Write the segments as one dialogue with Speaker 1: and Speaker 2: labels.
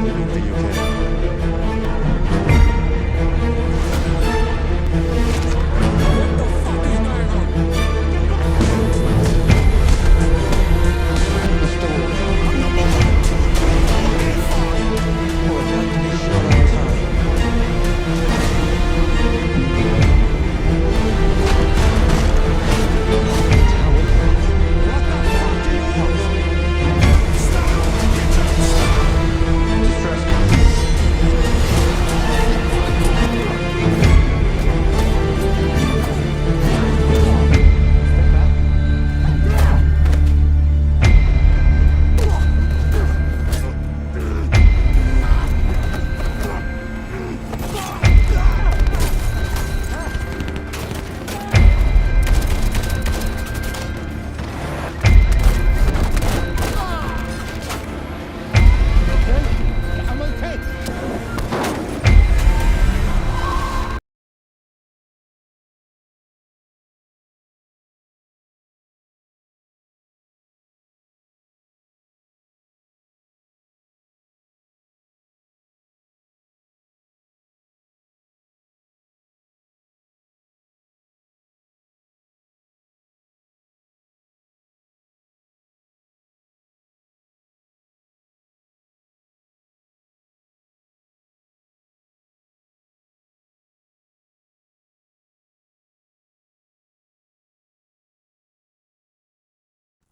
Speaker 1: in the UK.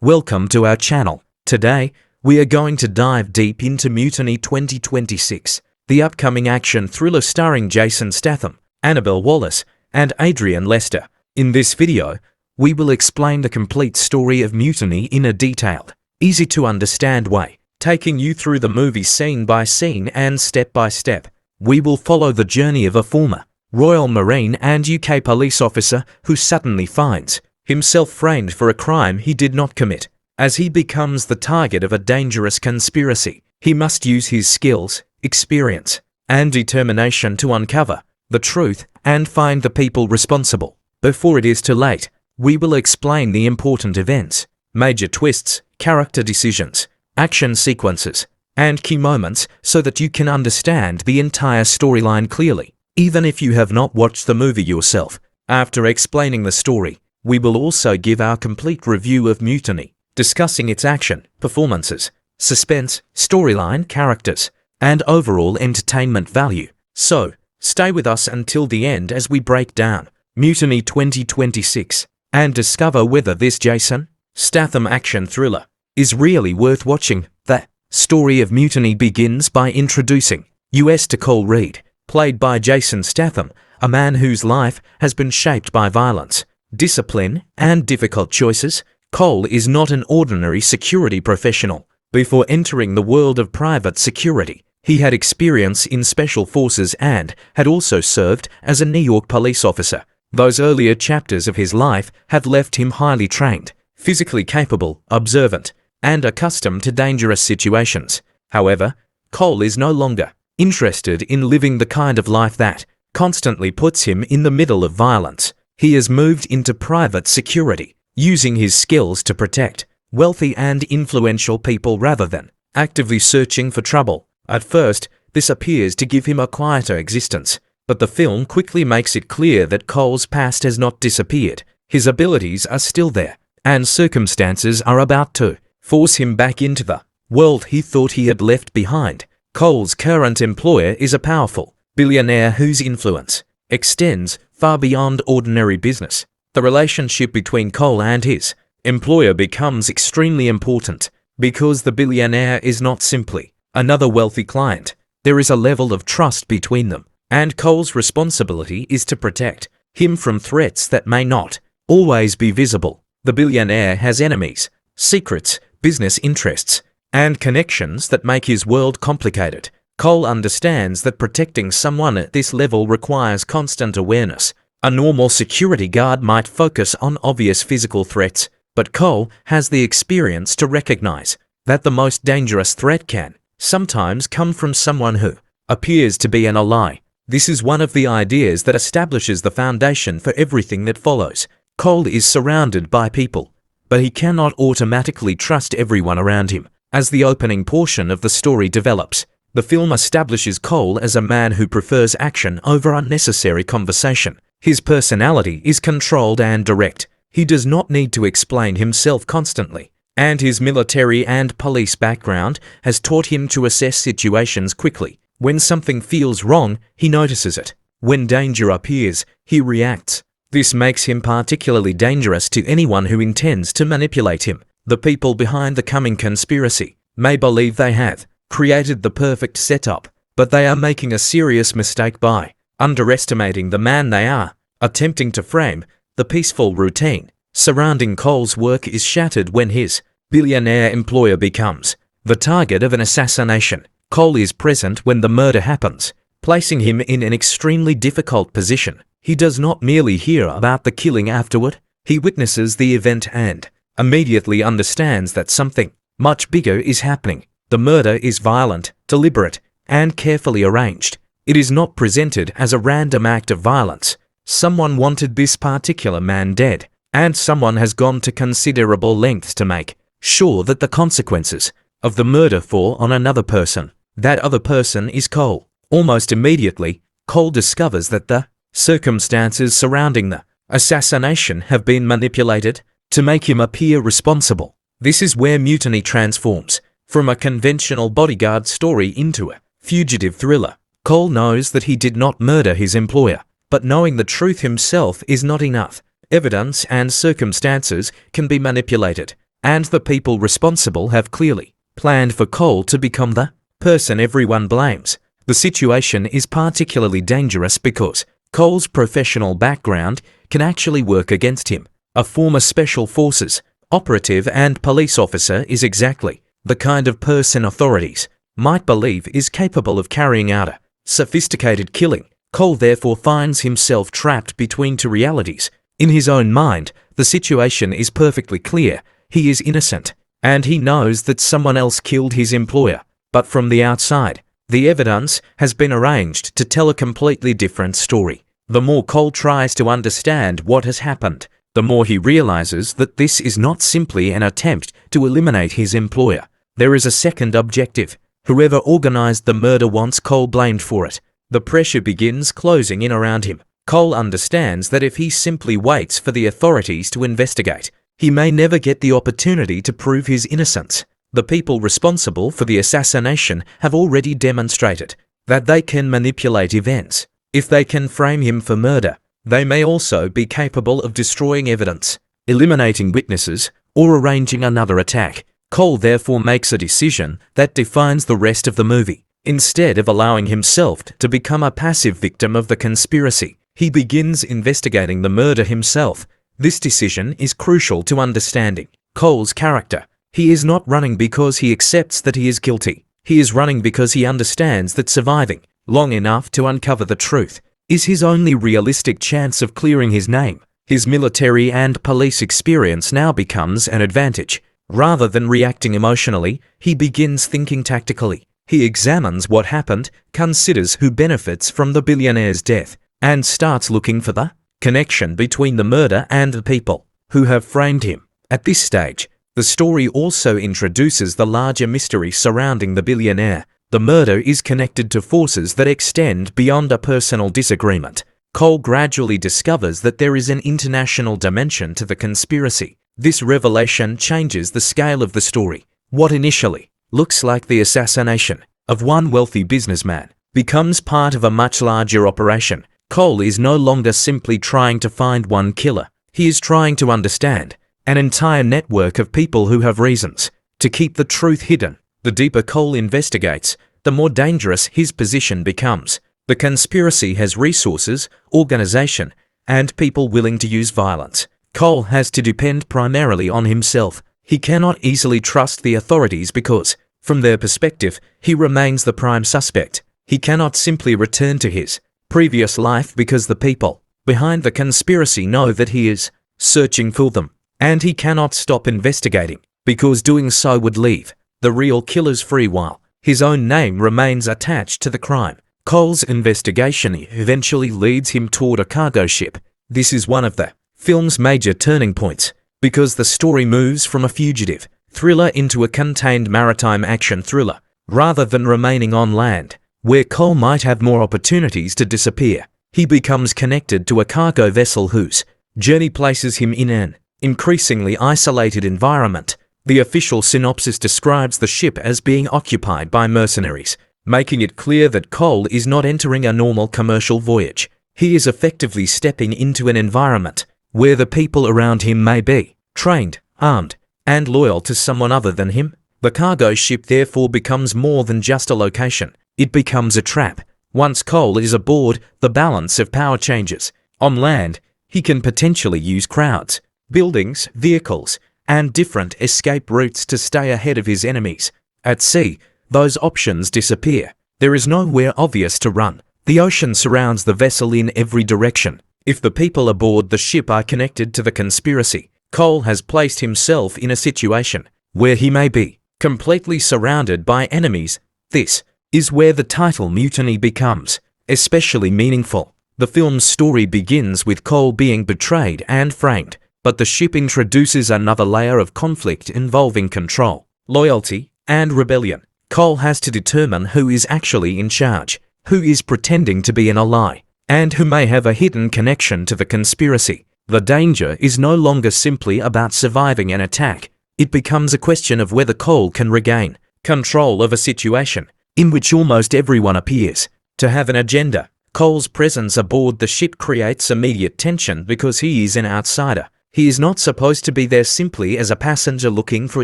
Speaker 2: Welcome to our channel. Today, we are going to dive deep into Mutiny 2026, the upcoming action thriller starring Jason Statham, Annabelle Wallis, and Adrian Lester. In this video, we will explain the complete story of Mutiny in a detailed, easy-to-understand way, taking you through the movie scene by scene and step by step. We will follow the journey of a former Royal Marine and UK police officer who suddenly finds himself framed for a crime he did not commit. As he becomes the target of a dangerous conspiracy, he must use his skills, experience, and determination to uncover the truth and find the people responsible. Before it is too late, we will explain the important events, major twists, character decisions, action sequences, and key moments so that you can understand the entire storyline clearly, even if you have not watched the movie yourself. After explaining the story, we will also give our complete review of Mutiny, discussing its action, performances, suspense, storyline, characters, and overall entertainment value. So, stay with us until the end as we break down Mutiny 2026 and discover whether this Jason Statham action thriller is really worth watching. The story of Mutiny begins by introducing us to Cole Reed, played by Jason Statham, a man whose life has been shaped by violence, discipline, and difficult choices. Cole is not an ordinary security professional. Before entering the world of private security, he had experience in special forces and had also served as a New York police officer. Those earlier chapters of his life have left him highly trained, physically capable, observant, and accustomed to dangerous situations. However, Cole is no longer interested in living the kind of life that constantly puts him in the middle of violence. He has moved into private security, using his skills to protect wealthy and influential people rather than actively searching for trouble. At first, this appears to give him a quieter existence, but the film quickly makes it clear that Cole's past has not disappeared. His abilities are still there, and circumstances are about to force him back into the world he thought he had left behind. Cole's current employer is a powerful billionaire whose influence extends far beyond ordinary business. The relationship between Cole and his employer becomes extremely important because the billionaire is not simply another wealthy client. There is a level of trust between them, and Cole's responsibility is to protect him from threats that may not always be visible. The billionaire has enemies, secrets, business interests, and connections that make his world complicated. Cole understands that protecting someone at this level requires constant awareness. A normal security guard might focus on obvious physical threats, but Cole has the experience to recognize that the most dangerous threat can sometimes come from someone who appears to be an ally. This is one of the ideas that establishes the foundation for everything that follows. Cole is surrounded by people, but he cannot automatically trust everyone around him. As the opening portion of the story develops, The film establishes Cole as a man who prefers action over unnecessary conversation. His personality is controlled and direct. He does not need to explain himself constantly. And his military and police background has taught him to assess situations quickly. When something feels wrong, he notices it. When danger appears, he reacts. This makes him particularly dangerous to anyone who intends to manipulate him. The people behind the coming conspiracy may believe they have created the perfect setup, but they are making a serious mistake by underestimating the man they are. Attempting to frame the peaceful routine surrounding Cole's work is shattered when his billionaire employer becomes the target of an assassination. Cole is present when the murder happens, placing him in an extremely difficult position. He does not merely hear about the killing afterward, he witnesses the event and immediately understands that something much bigger is happening. The murder is violent, deliberate, and carefully arranged. It is not presented as a random act of violence. Someone wanted this particular man dead, and someone has gone to considerable lengths to make sure that the consequences of the murder fall on another person. That other person is Cole. Almost immediately, Cole discovers that the circumstances surrounding the assassination have been manipulated to make him appear responsible. This is where Mutiny transforms from a conventional bodyguard story into a fugitive thriller. Cole knows that he did not murder his employer, but knowing the truth himself is not enough. Evidence and circumstances can be manipulated, and the people responsible have clearly planned for Cole to become the person everyone blames. The situation is particularly dangerous because Cole's professional background can actually work against him. A former special forces operative and police officer is exactly the kind of person authorities might believe is capable of carrying out a sophisticated killing. Cole therefore finds himself trapped between two realities. In his own mind, the situation is perfectly clear. He is innocent, and he knows that someone else killed his employer. But from the outside, the evidence has been arranged to tell a completely different story. The more Cole tries to understand what has happened, the more he realizes that this is not simply an attempt to eliminate his employer. There is a second objective. Whoever organized the murder wants Cole blamed for it. The pressure begins closing in around him. Cole understands that if he simply waits for the authorities to investigate, he may never get the opportunity to prove his innocence. The people responsible for the assassination have already demonstrated that they can manipulate events. If they can frame him for murder, they may also be capable of destroying evidence, eliminating witnesses, or arranging another attack. Cole therefore makes a decision that defines the rest of the movie. Instead of allowing himself to become a passive victim of the conspiracy, he begins investigating the murder himself. This decision is crucial to understanding Cole's character. He is not running because he accepts that he is guilty. He is running because he understands that surviving long enough to uncover the truth is his only realistic chance of clearing his name. His military and police experience now becomes an advantage. Rather than reacting emotionally, he begins thinking tactically. He examines what happened, considers who benefits from the billionaire's death, and starts looking for the connection between the murder and the people who have framed him. At this stage, the story also introduces the larger mystery surrounding the billionaire. The murder is connected to forces that extend beyond a personal disagreement. Cole gradually discovers that there is an international dimension to the conspiracy. This revelation changes the scale of the story. What initially looks like the assassination of one wealthy businessman becomes part of a much larger operation. Cole is no longer simply trying to find one killer. He is trying to understand an entire network of people who have reasons to keep the truth hidden. The deeper Cole investigates, the more dangerous his position becomes. The conspiracy has resources, organization, and people willing to use violence. Cole has to depend primarily on himself. He cannot easily trust the authorities because, from their perspective, he remains the prime suspect. He cannot simply return to his previous life because the people behind the conspiracy know that he is searching for them. And he cannot stop investigating because doing so would leave the real killers free while his own name remains attached to the crime. Cole's investigation eventually leads him toward a cargo ship. This is one of the film's major turning points, because the story moves from a fugitive thriller into a contained maritime action thriller. Rather than remaining on land, where Cole might have more opportunities to disappear, he becomes connected to a cargo vessel whose journey places him in an increasingly isolated environment. The official synopsis describes the ship as being occupied by mercenaries, making it clear that Cole is not entering a normal commercial voyage. He is effectively stepping into an environment where the people around him may be trained, armed, and loyal to someone other than him. The cargo ship therefore becomes more than just a location. It becomes a trap. Once Cole is aboard, the balance of power changes. On land, he can potentially use crowds, buildings, vehicles, and different escape routes to stay ahead of his enemies. At sea, those options disappear. There is nowhere obvious to run. The ocean surrounds the vessel in every direction. If the people aboard the ship are connected to the conspiracy, Cole has placed himself in a situation where he may be completely surrounded by enemies. This is where the title Mutiny becomes especially meaningful. The film's story begins with Cole being betrayed and framed, but the ship introduces another layer of conflict involving control, loyalty, and rebellion. Cole has to determine who is actually in charge, who is pretending to be an ally, and who may have a hidden connection to the conspiracy. The danger is no longer simply about surviving an attack. It becomes a question of whether Cole can regain control of a situation in which almost everyone appears to have an agenda. Cole's presence aboard the ship creates immediate tension because he is an outsider. He is not supposed to be there simply as a passenger looking for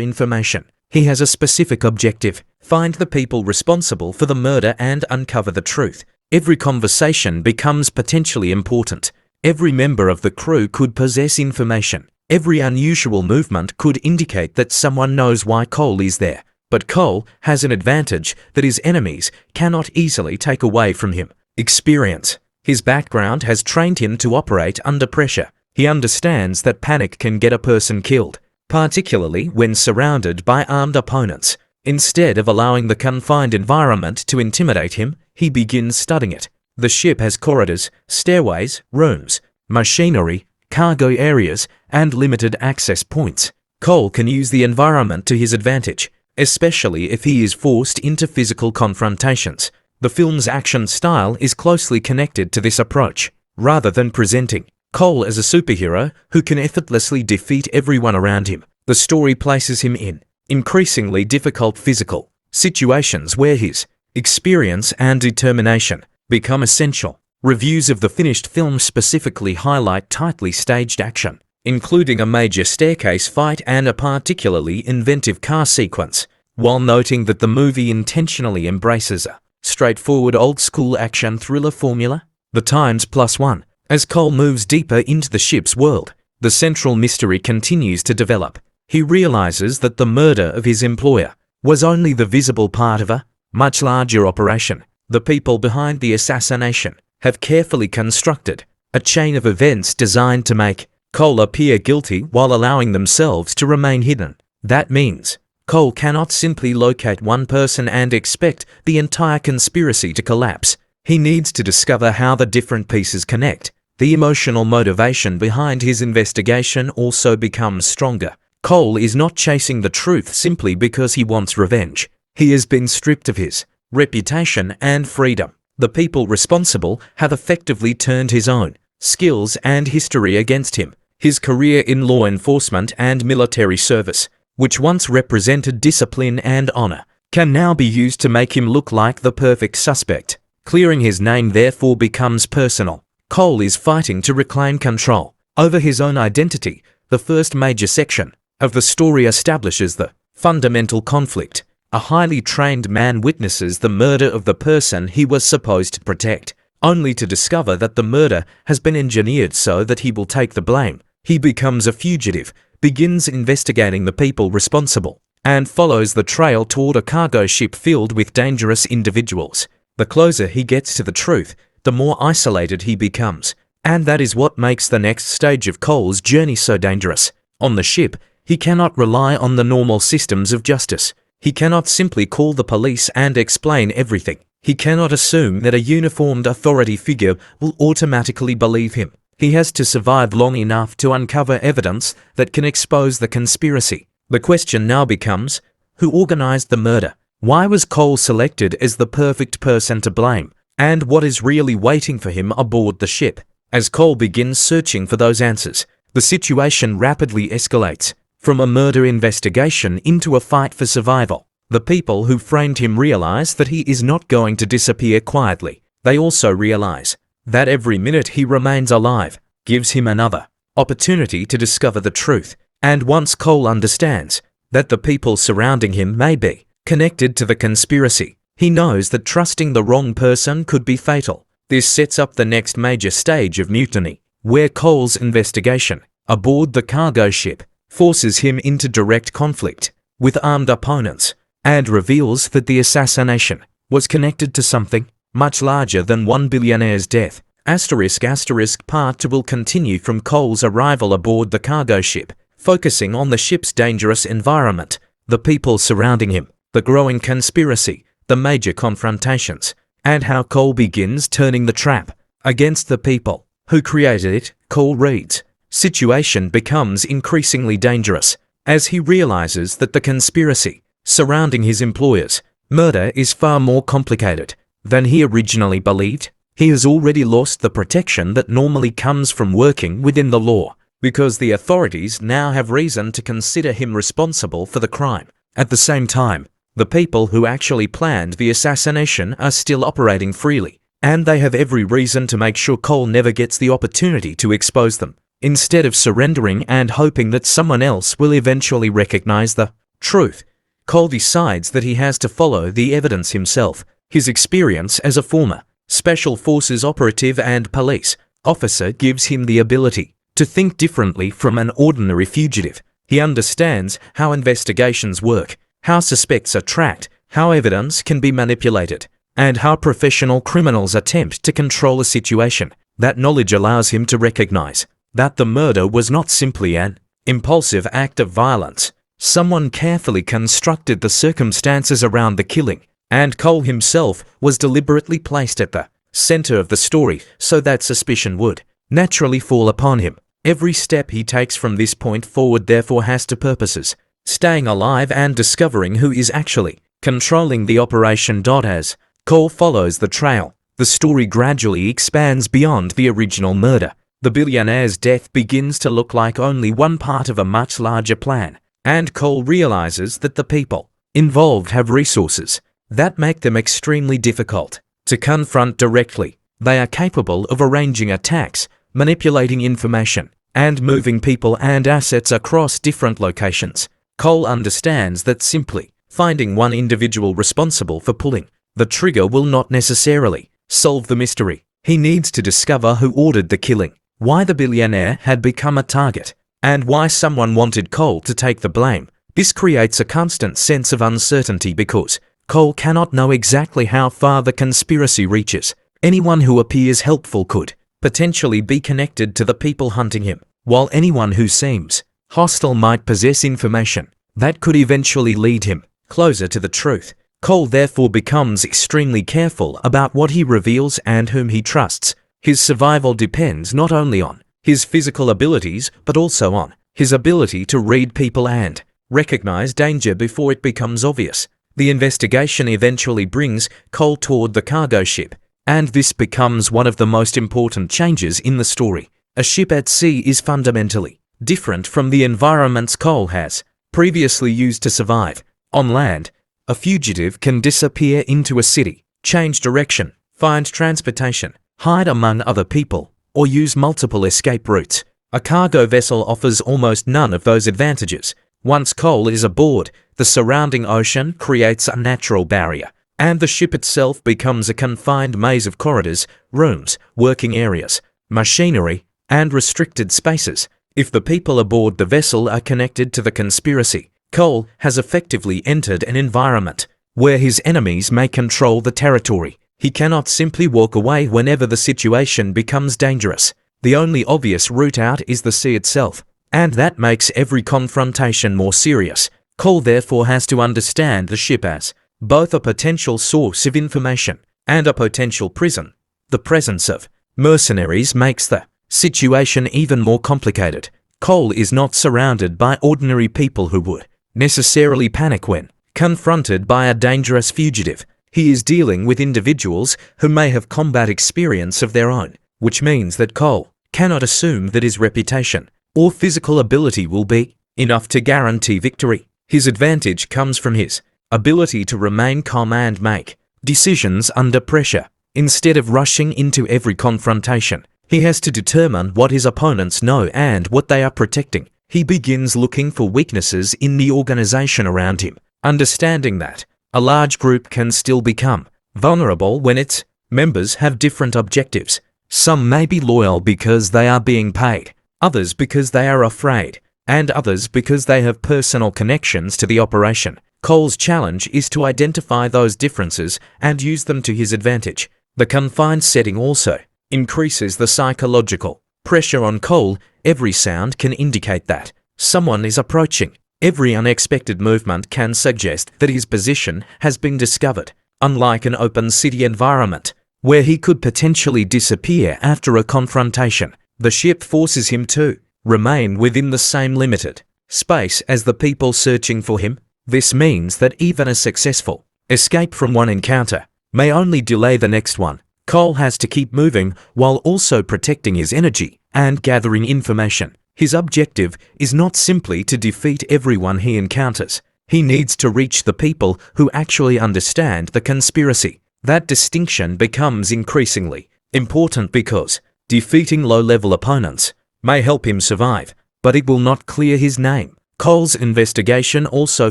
Speaker 2: information. He has a specific objective: find the people responsible for the murder and uncover the truth. Every conversation becomes potentially important. Every member of the crew could possess information. Every unusual movement could indicate that someone knows why Cole is there. But Cole has an advantage that his enemies cannot easily take away from him: experience. His background has trained him to operate under pressure. He understands that panic can get a person killed, particularly when surrounded by armed opponents. Instead of allowing the confined environment to intimidate him, he begins studying it. The ship has corridors, stairways, rooms, machinery, cargo areas, and limited access points. Cole can use the environment to his advantage, especially if he is forced into physical confrontations. The film's action style is closely connected to this approach. Rather than presenting Cole as a superhero who can effortlessly defeat everyone around him, the story places him in increasingly difficult physical situations where his experience and determination become essential. Reviews of the finished film specifically highlight tightly staged action, including a major staircase fight and a particularly inventive car sequence, while noting that the movie intentionally embraces a straightforward old-school action thriller formula. The Times +1. As Cole moves deeper into the ship's world, the central mystery continues to develop. He realizes that the murder of his employer was only the visible part of a much larger operation. The people behind the assassination have carefully constructed a chain of events designed to make Cole appear guilty while allowing themselves to remain hidden. That means Cole cannot simply locate one person and expect the entire conspiracy to collapse. He needs to discover how the different pieces connect. The emotional motivation behind his investigation also becomes stronger. Cole is not chasing the truth simply because he wants revenge. He has been stripped of his reputation and freedom. The people responsible have effectively turned his own skills and history against him. His career in law enforcement and military service, which once represented discipline and honor, can now be used to make him look like the perfect suspect. Clearing his name therefore becomes personal. Cole is fighting to reclaim control over his own identity. The first major section of the story establishes the fundamental conflict. A highly trained man witnesses the murder of the person he was supposed to protect, only to discover that the murder has been engineered so that he will take the blame. He becomes a fugitive, begins investigating the people responsible, and follows the trail toward a cargo ship filled with dangerous individuals. The closer he gets to the truth, the more isolated he becomes, and that is what makes the next stage of Cole's journey so dangerous. On the ship, he cannot rely on the normal systems of justice. He cannot simply call the police and explain everything. He cannot assume that a uniformed authority figure will automatically believe him. He has to survive long enough to uncover evidence that can expose the conspiracy. The question now becomes, who organized the murder? Why was Cole selected as the perfect person to blame? And what is really waiting for him aboard the ship? As Cole begins searching for those answers, the situation rapidly escalates, from a murder investigation into a fight for survival. The people who framed him realize that he is not going to disappear quietly. They also realize that every minute he remains alive gives him another opportunity to discover the truth. And once Cole understands that the people surrounding him may be connected to the conspiracy, he knows that trusting the wrong person could be fatal. This sets up the next major stage of Mutiny, where Cole's investigation aboard the cargo ship forces him into direct conflict with armed opponents and reveals that the assassination was connected to something much larger than one billionaire's death. Part 2 will continue from Cole's arrival aboard the cargo ship, focusing on the ship's dangerous environment, the people surrounding him, the growing conspiracy, the major confrontations, and how Cole begins turning the trap against the people who created it. Cole reads, situation becomes increasingly dangerous as he realizes that the conspiracy surrounding his employer's murder is far more complicated than he originally believed. He has already lost the protection that normally comes from working within the law, because the authorities now have reason to consider him responsible for the crime. At the same time, the people who actually planned the assassination are still operating freely, and they have every reason to make sure Cole never gets the opportunity to expose them. Instead of surrendering and hoping that someone else will eventually recognize the truth, Cole decides that he has to follow the evidence himself. His experience as a former Special Forces operative and police officer gives him the ability to think differently from an ordinary fugitive. He understands how investigations work, how suspects are tracked, how evidence can be manipulated, and how professional criminals attempt to control a situation. That knowledge allows him to recognize that the murder was not simply an impulsive act of violence. Someone carefully constructed the circumstances around the killing, and Cole himself was deliberately placed at the center of the story so that suspicion would naturally fall upon him. Every step he takes from this point forward therefore has two purposes: staying alive and discovering who is actually controlling the operation. As Cole follows the trail, the story gradually expands beyond the original murder. The billionaire's death begins to look like only one part of a much larger plan, and Cole realizes that the people involved have resources that make them extremely difficult to confront directly. They are capable of arranging attacks, manipulating information, and moving people and assets across different locations. Cole understands that simply finding one individual responsible for pulling the trigger will not necessarily solve the mystery. He needs to discover who ordered the killing, why the billionaire had become a target, and why someone wanted Cole to take the blame. This creates a constant sense of uncertainty because Cole cannot know exactly how far the conspiracy reaches. Anyone who appears helpful could potentially be connected to the people hunting him, while anyone who seems hostile might possess information that could eventually lead him closer to the truth. Cole therefore becomes extremely careful about what he reveals and whom he trusts. His survival depends not only on his physical abilities but also on his ability to read people and recognize danger before it becomes obvious. The investigation eventually brings Cole toward the cargo ship, and this becomes one of the most important changes in the story. A ship at sea is fundamentally different from the environments Cole has previously used to survive. On land, a fugitive can disappear into a city, change direction, find transportation, hide among other people, or use multiple escape routes. A cargo vessel offers almost none of those advantages. Once Cole is aboard, the surrounding ocean creates a natural barrier, and the ship itself becomes a confined maze of corridors, rooms, working areas, machinery, and restricted spaces. If the people aboard the vessel are connected to the conspiracy, Cole has effectively entered an environment where his enemies may control the territory. He cannot simply walk away whenever the situation becomes dangerous. The only obvious route out is the sea itself, and that makes every confrontation more serious. Cole therefore has to understand the ship as both a potential source of information and a potential prison. The presence of mercenaries makes the situation even more complicated. Cole is not surrounded by ordinary people who would necessarily panic when Confronted by a dangerous fugitive, he is dealing with individuals who may have combat experience of their own, which means that Cole cannot assume that his reputation or physical ability will be enough to guarantee victory. His advantage comes from his ability to remain calm and make decisions under pressure. Instead of rushing into every confrontation, he has to determine what his opponents know and what they are protecting. He begins looking for weaknesses in the organization around him, understanding that a large group can still become vulnerable when its members have different objectives. Some may be loyal because they are being paid, others because they are afraid, and others because they have personal connections to the operation. Cole's challenge is to identify those differences and use them to his advantage. The confined setting also increases the psychological pressure on Cole. Every sound can indicate that someone is approaching. Every unexpected movement can suggest that his position has been discovered. Unlike an open city environment, where he could potentially disappear after a confrontation, the ship forces him to remain within the same limited space as the people searching for him. This means that even a successful escape from one encounter may only delay the next one. Cole has to keep moving while also protecting his energy and gathering information. His objective is not simply to defeat everyone he encounters. He needs to reach the people who actually understand the conspiracy. That distinction becomes increasingly important because defeating low-level opponents may help him survive, but it will not clear his name. Cole's investigation also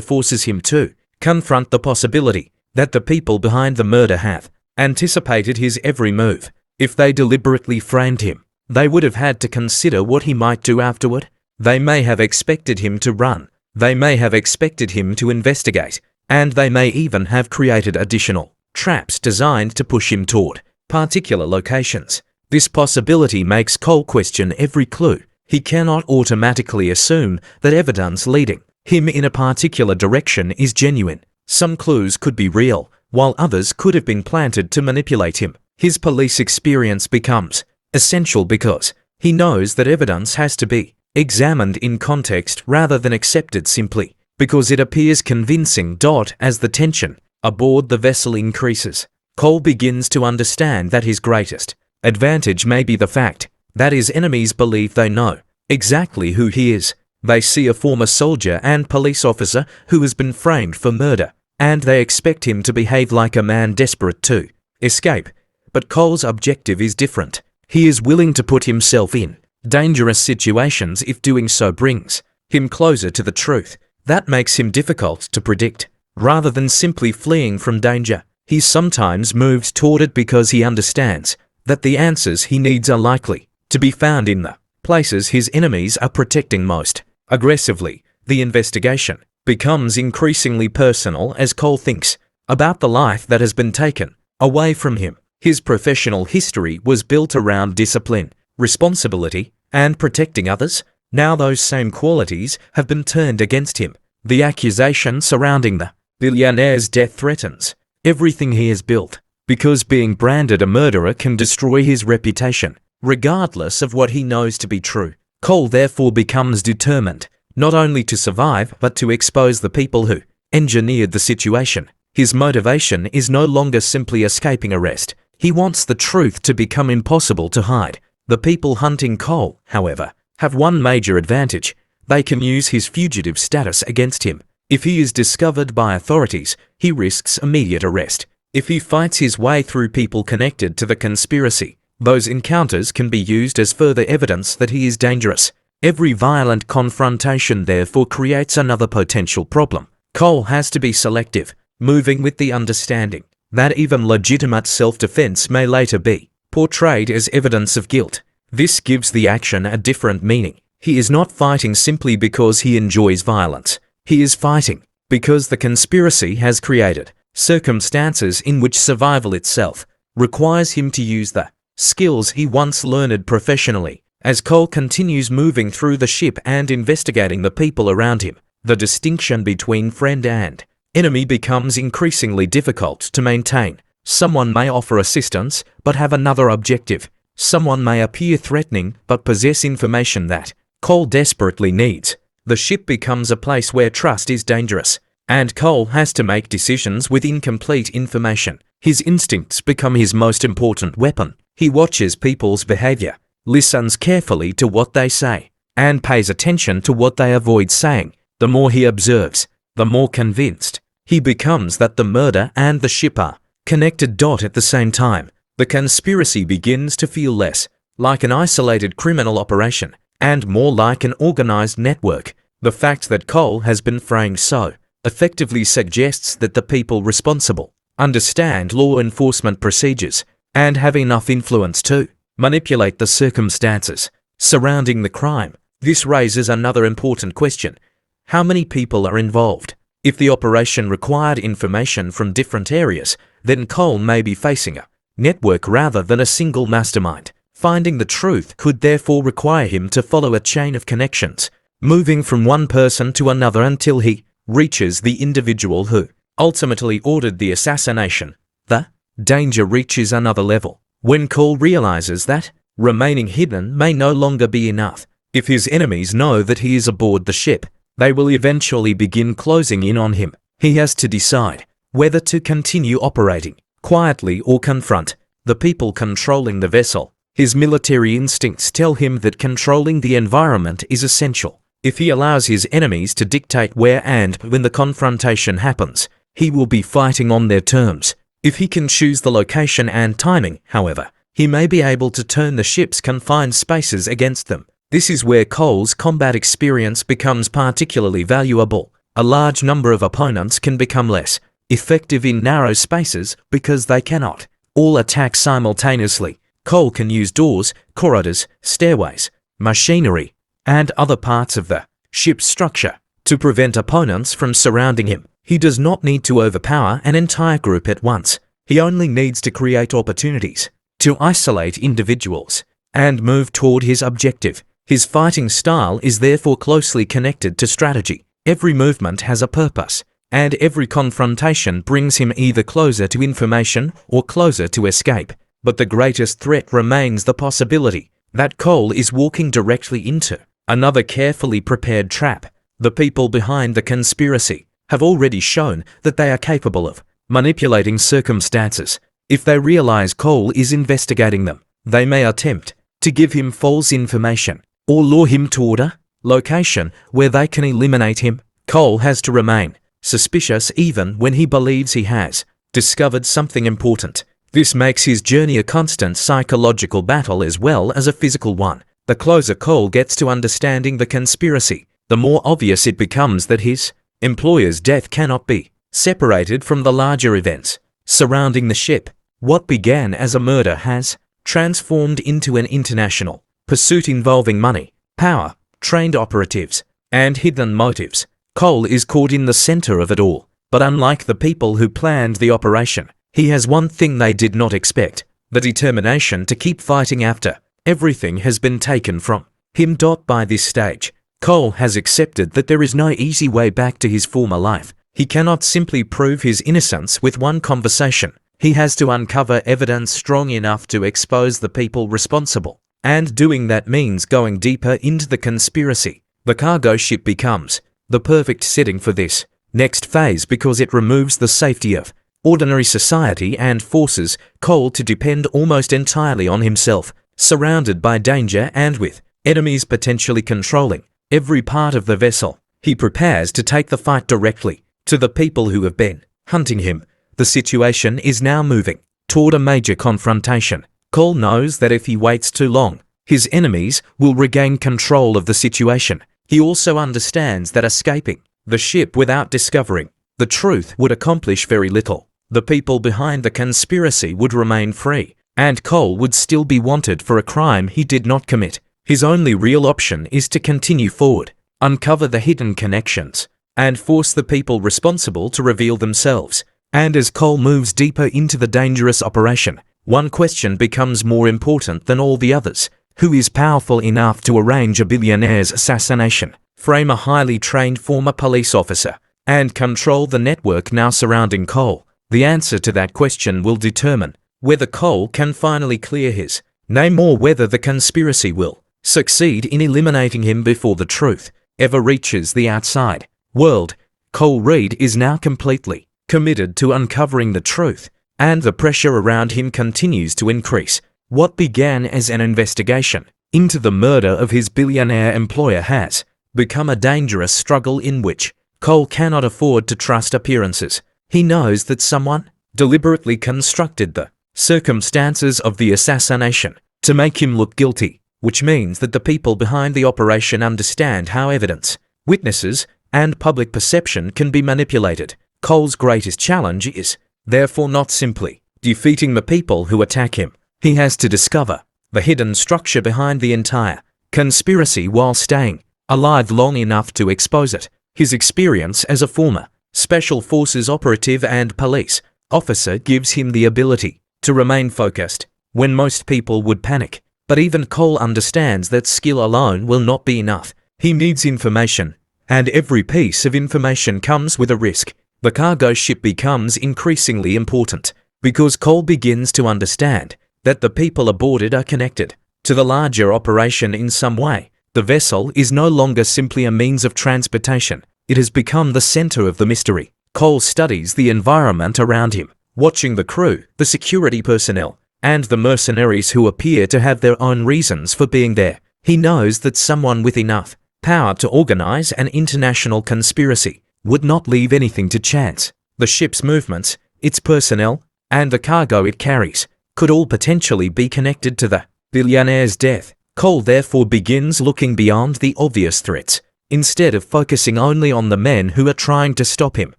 Speaker 2: forces him to confront the possibility that the people behind the murder have anticipated his every move. If they deliberately framed him, they would have had to consider what he might do afterward. They may have expected him to run. They may have expected him to investigate. And they may even have created additional traps designed to push him toward particular locations. This possibility makes Cole question every clue. He cannot automatically assume that evidence leading him in a particular direction is genuine. Some clues could be real, while others could have been planted to manipulate him. His police experience becomes essential because he knows that evidence has to be examined in context rather than accepted simply because it appears convincing. As the tension aboard the vessel increases, Cole begins to understand that his greatest advantage may be the fact that his enemies believe they know exactly who he is. They see a former soldier and police officer who has been framed for murder, and they expect him to behave like a man desperate to escape. But Cole's objective is different. He is willing to put himself in dangerous situations if doing so brings him closer to the truth. That makes him difficult to predict. Rather than simply fleeing from danger, he sometimes moves toward it because he understands that the answers he needs are likely to be found in the places his enemies are protecting most aggressively. The investigation becomes increasingly personal as Cole thinks about the life that has been taken away from him. His professional history was built around discipline, responsibility, and protecting others. Now those same qualities have been turned against him. The accusation surrounding the billionaire's death threatens everything he has built, because being branded a murderer can destroy his reputation, regardless of what he knows to be true. Cole therefore becomes determined not only to survive but to expose the people who engineered the situation. His motivation is no longer simply escaping arrest. He wants the truth to become impossible to hide. The people hunting Cole, however, have one major advantage. They can use his fugitive status against him. If he is discovered by authorities, he risks immediate arrest. If he fights his way through people connected to the conspiracy, those encounters can be used as further evidence that he is dangerous. Every violent confrontation therefore creates another potential problem. Cole has to be selective, moving with the understanding that even legitimate self-defense may later be portrayed as evidence of guilt. This gives the action a different meaning. He is not fighting simply because he enjoys violence. He is fighting because the conspiracy has created circumstances in which survival itself requires him to use the skills he once learned professionally. As Cole continues moving through the ship and investigating the people around him, the distinction between friend and enemy becomes increasingly difficult to maintain. Someone may offer assistance but have another objective. Someone may appear threatening but possess information that Cole desperately needs. The ship becomes a place where trust is dangerous, and Cole has to make decisions with incomplete information. His instincts become his most important weapon. He watches people's behavior, listens carefully to what they say, and pays attention to what they avoid saying. The more he observes, the more convinced he becomes that the murder and the ship are connected. At the same time, the conspiracy begins to feel less like an isolated criminal operation and more like an organized network. The fact that Cole has been framed so effectively suggests that the people responsible understand law enforcement procedures and have enough influence to manipulate the circumstances surrounding the crime. This raises another important question. How many people are involved? If the operation required information from different areas, then Cole may be facing a network rather than a single mastermind. Finding the truth could therefore require him to follow a chain of connections, moving from one person to another until he reaches the individual who ultimately ordered the assassination. The danger reaches another level when Cole realizes that remaining hidden may no longer be enough. If his enemies know that he is aboard the ship, they will eventually begin closing in on him. He has to decide whether to continue operating quietly or confront the people controlling the vessel. His military instincts tell him that controlling the environment is essential. If he allows his enemies to dictate where and when the confrontation happens, he will be fighting on their terms. If he can choose the location and timing, however, he may be able to turn the ship's confined spaces against them. This is where Cole's combat experience becomes particularly valuable. A large number of opponents can become less effective in narrow spaces because they cannot all attack simultaneously. Cole can use doors, corridors, stairways, machinery, and other parts of the ship's structure to prevent opponents from surrounding him. He does not need to overpower an entire group at once. He only needs to create opportunities to isolate individuals and move toward his objective. His fighting style is therefore closely connected to strategy. Every movement has a purpose, and every confrontation brings him either closer to information or closer to escape. But the greatest threat remains the possibility that Cole is walking directly into another carefully prepared trap. The people behind the conspiracy have already shown that they are capable of manipulating circumstances. If they realize Cole is investigating them, they may attempt to give him false information or lure him toward a location where they can eliminate him. Cole has to remain suspicious even when he believes he has discovered something important. This makes his journey a constant psychological battle as well as a physical one. The closer Cole gets to understanding the conspiracy, the more obvious it becomes that his employer's death cannot be separated from the larger events surrounding the ship. What began as a murder has transformed into an international pursuit involving money, power, trained operatives, and hidden motives. Cole is caught in the center of it all, but unlike the people who planned the operation, he has one thing they did not expect: the determination to keep fighting after everything has been taken from him. By this stage, Cole has accepted that there is no easy way back to his former life. He cannot simply prove his innocence with one conversation. He has to uncover evidence strong enough to expose the people responsible, and doing that means going deeper into the conspiracy. The cargo ship becomes the perfect setting for this next phase because it removes the safety of ordinary society and forces Cole to depend almost entirely on himself. Surrounded by danger and with enemies potentially controlling every part of the vessel, he prepares to take the fight directly to the people who have been hunting him. The situation is now moving toward a major confrontation. Cole knows that if he waits too long, his enemies will regain control of the situation. He also understands that escaping the ship without discovering the truth would accomplish very little. The people behind the conspiracy would remain free, and Cole would still be wanted for a crime he did not commit. His only real option is to continue forward, uncover the hidden connections, and force the people responsible to reveal themselves. And as Cole moves deeper into the dangerous operation, one question becomes more important than all the others. Who is powerful enough to arrange a billionaire's assassination, frame a highly trained former police officer, and control the network now surrounding Cole? The answer to that question will determine whether Cole can finally clear his name or whether the conspiracy will succeed in eliminating him before the truth ever reaches the outside world. Cole Reed is now completely committed to uncovering the truth, and the pressure around him continues to increase. What began as an investigation into the murder of his billionaire employer has become a dangerous struggle in which Cole cannot afford to trust appearances. He knows that someone deliberately constructed the circumstances of the assassination to make him look guilty, which means that the people behind the operation understand how evidence, witnesses, and public perception can be manipulated. Cole's greatest challenge is, therefore, not simply defeating the people who attack him. He has to discover the hidden structure behind the entire conspiracy while staying alive long enough to expose it. His experience as a former Special Forces operative and police officer gives him the ability to remain focused when most people would panic. But even Cole understands that skill alone will not be enough. He needs information, and every piece of information comes with a risk. The cargo ship becomes increasingly important because Cole begins to understand that the people aboard it are connected to the larger operation in some way. The vessel is no longer simply a means of transportation. It has become the center of the mystery. Cole studies the environment around him, watching the crew, the security personnel, and the mercenaries who appear to have their own reasons for being there. He knows that someone with enough power to organize an international conspiracy would not leave anything to chance. The ship's movements, its personnel, and the cargo it carries could all potentially be connected to the billionaire's death. Cole therefore begins looking beyond the obvious threats. Instead of focusing only on the men who are trying to stop him,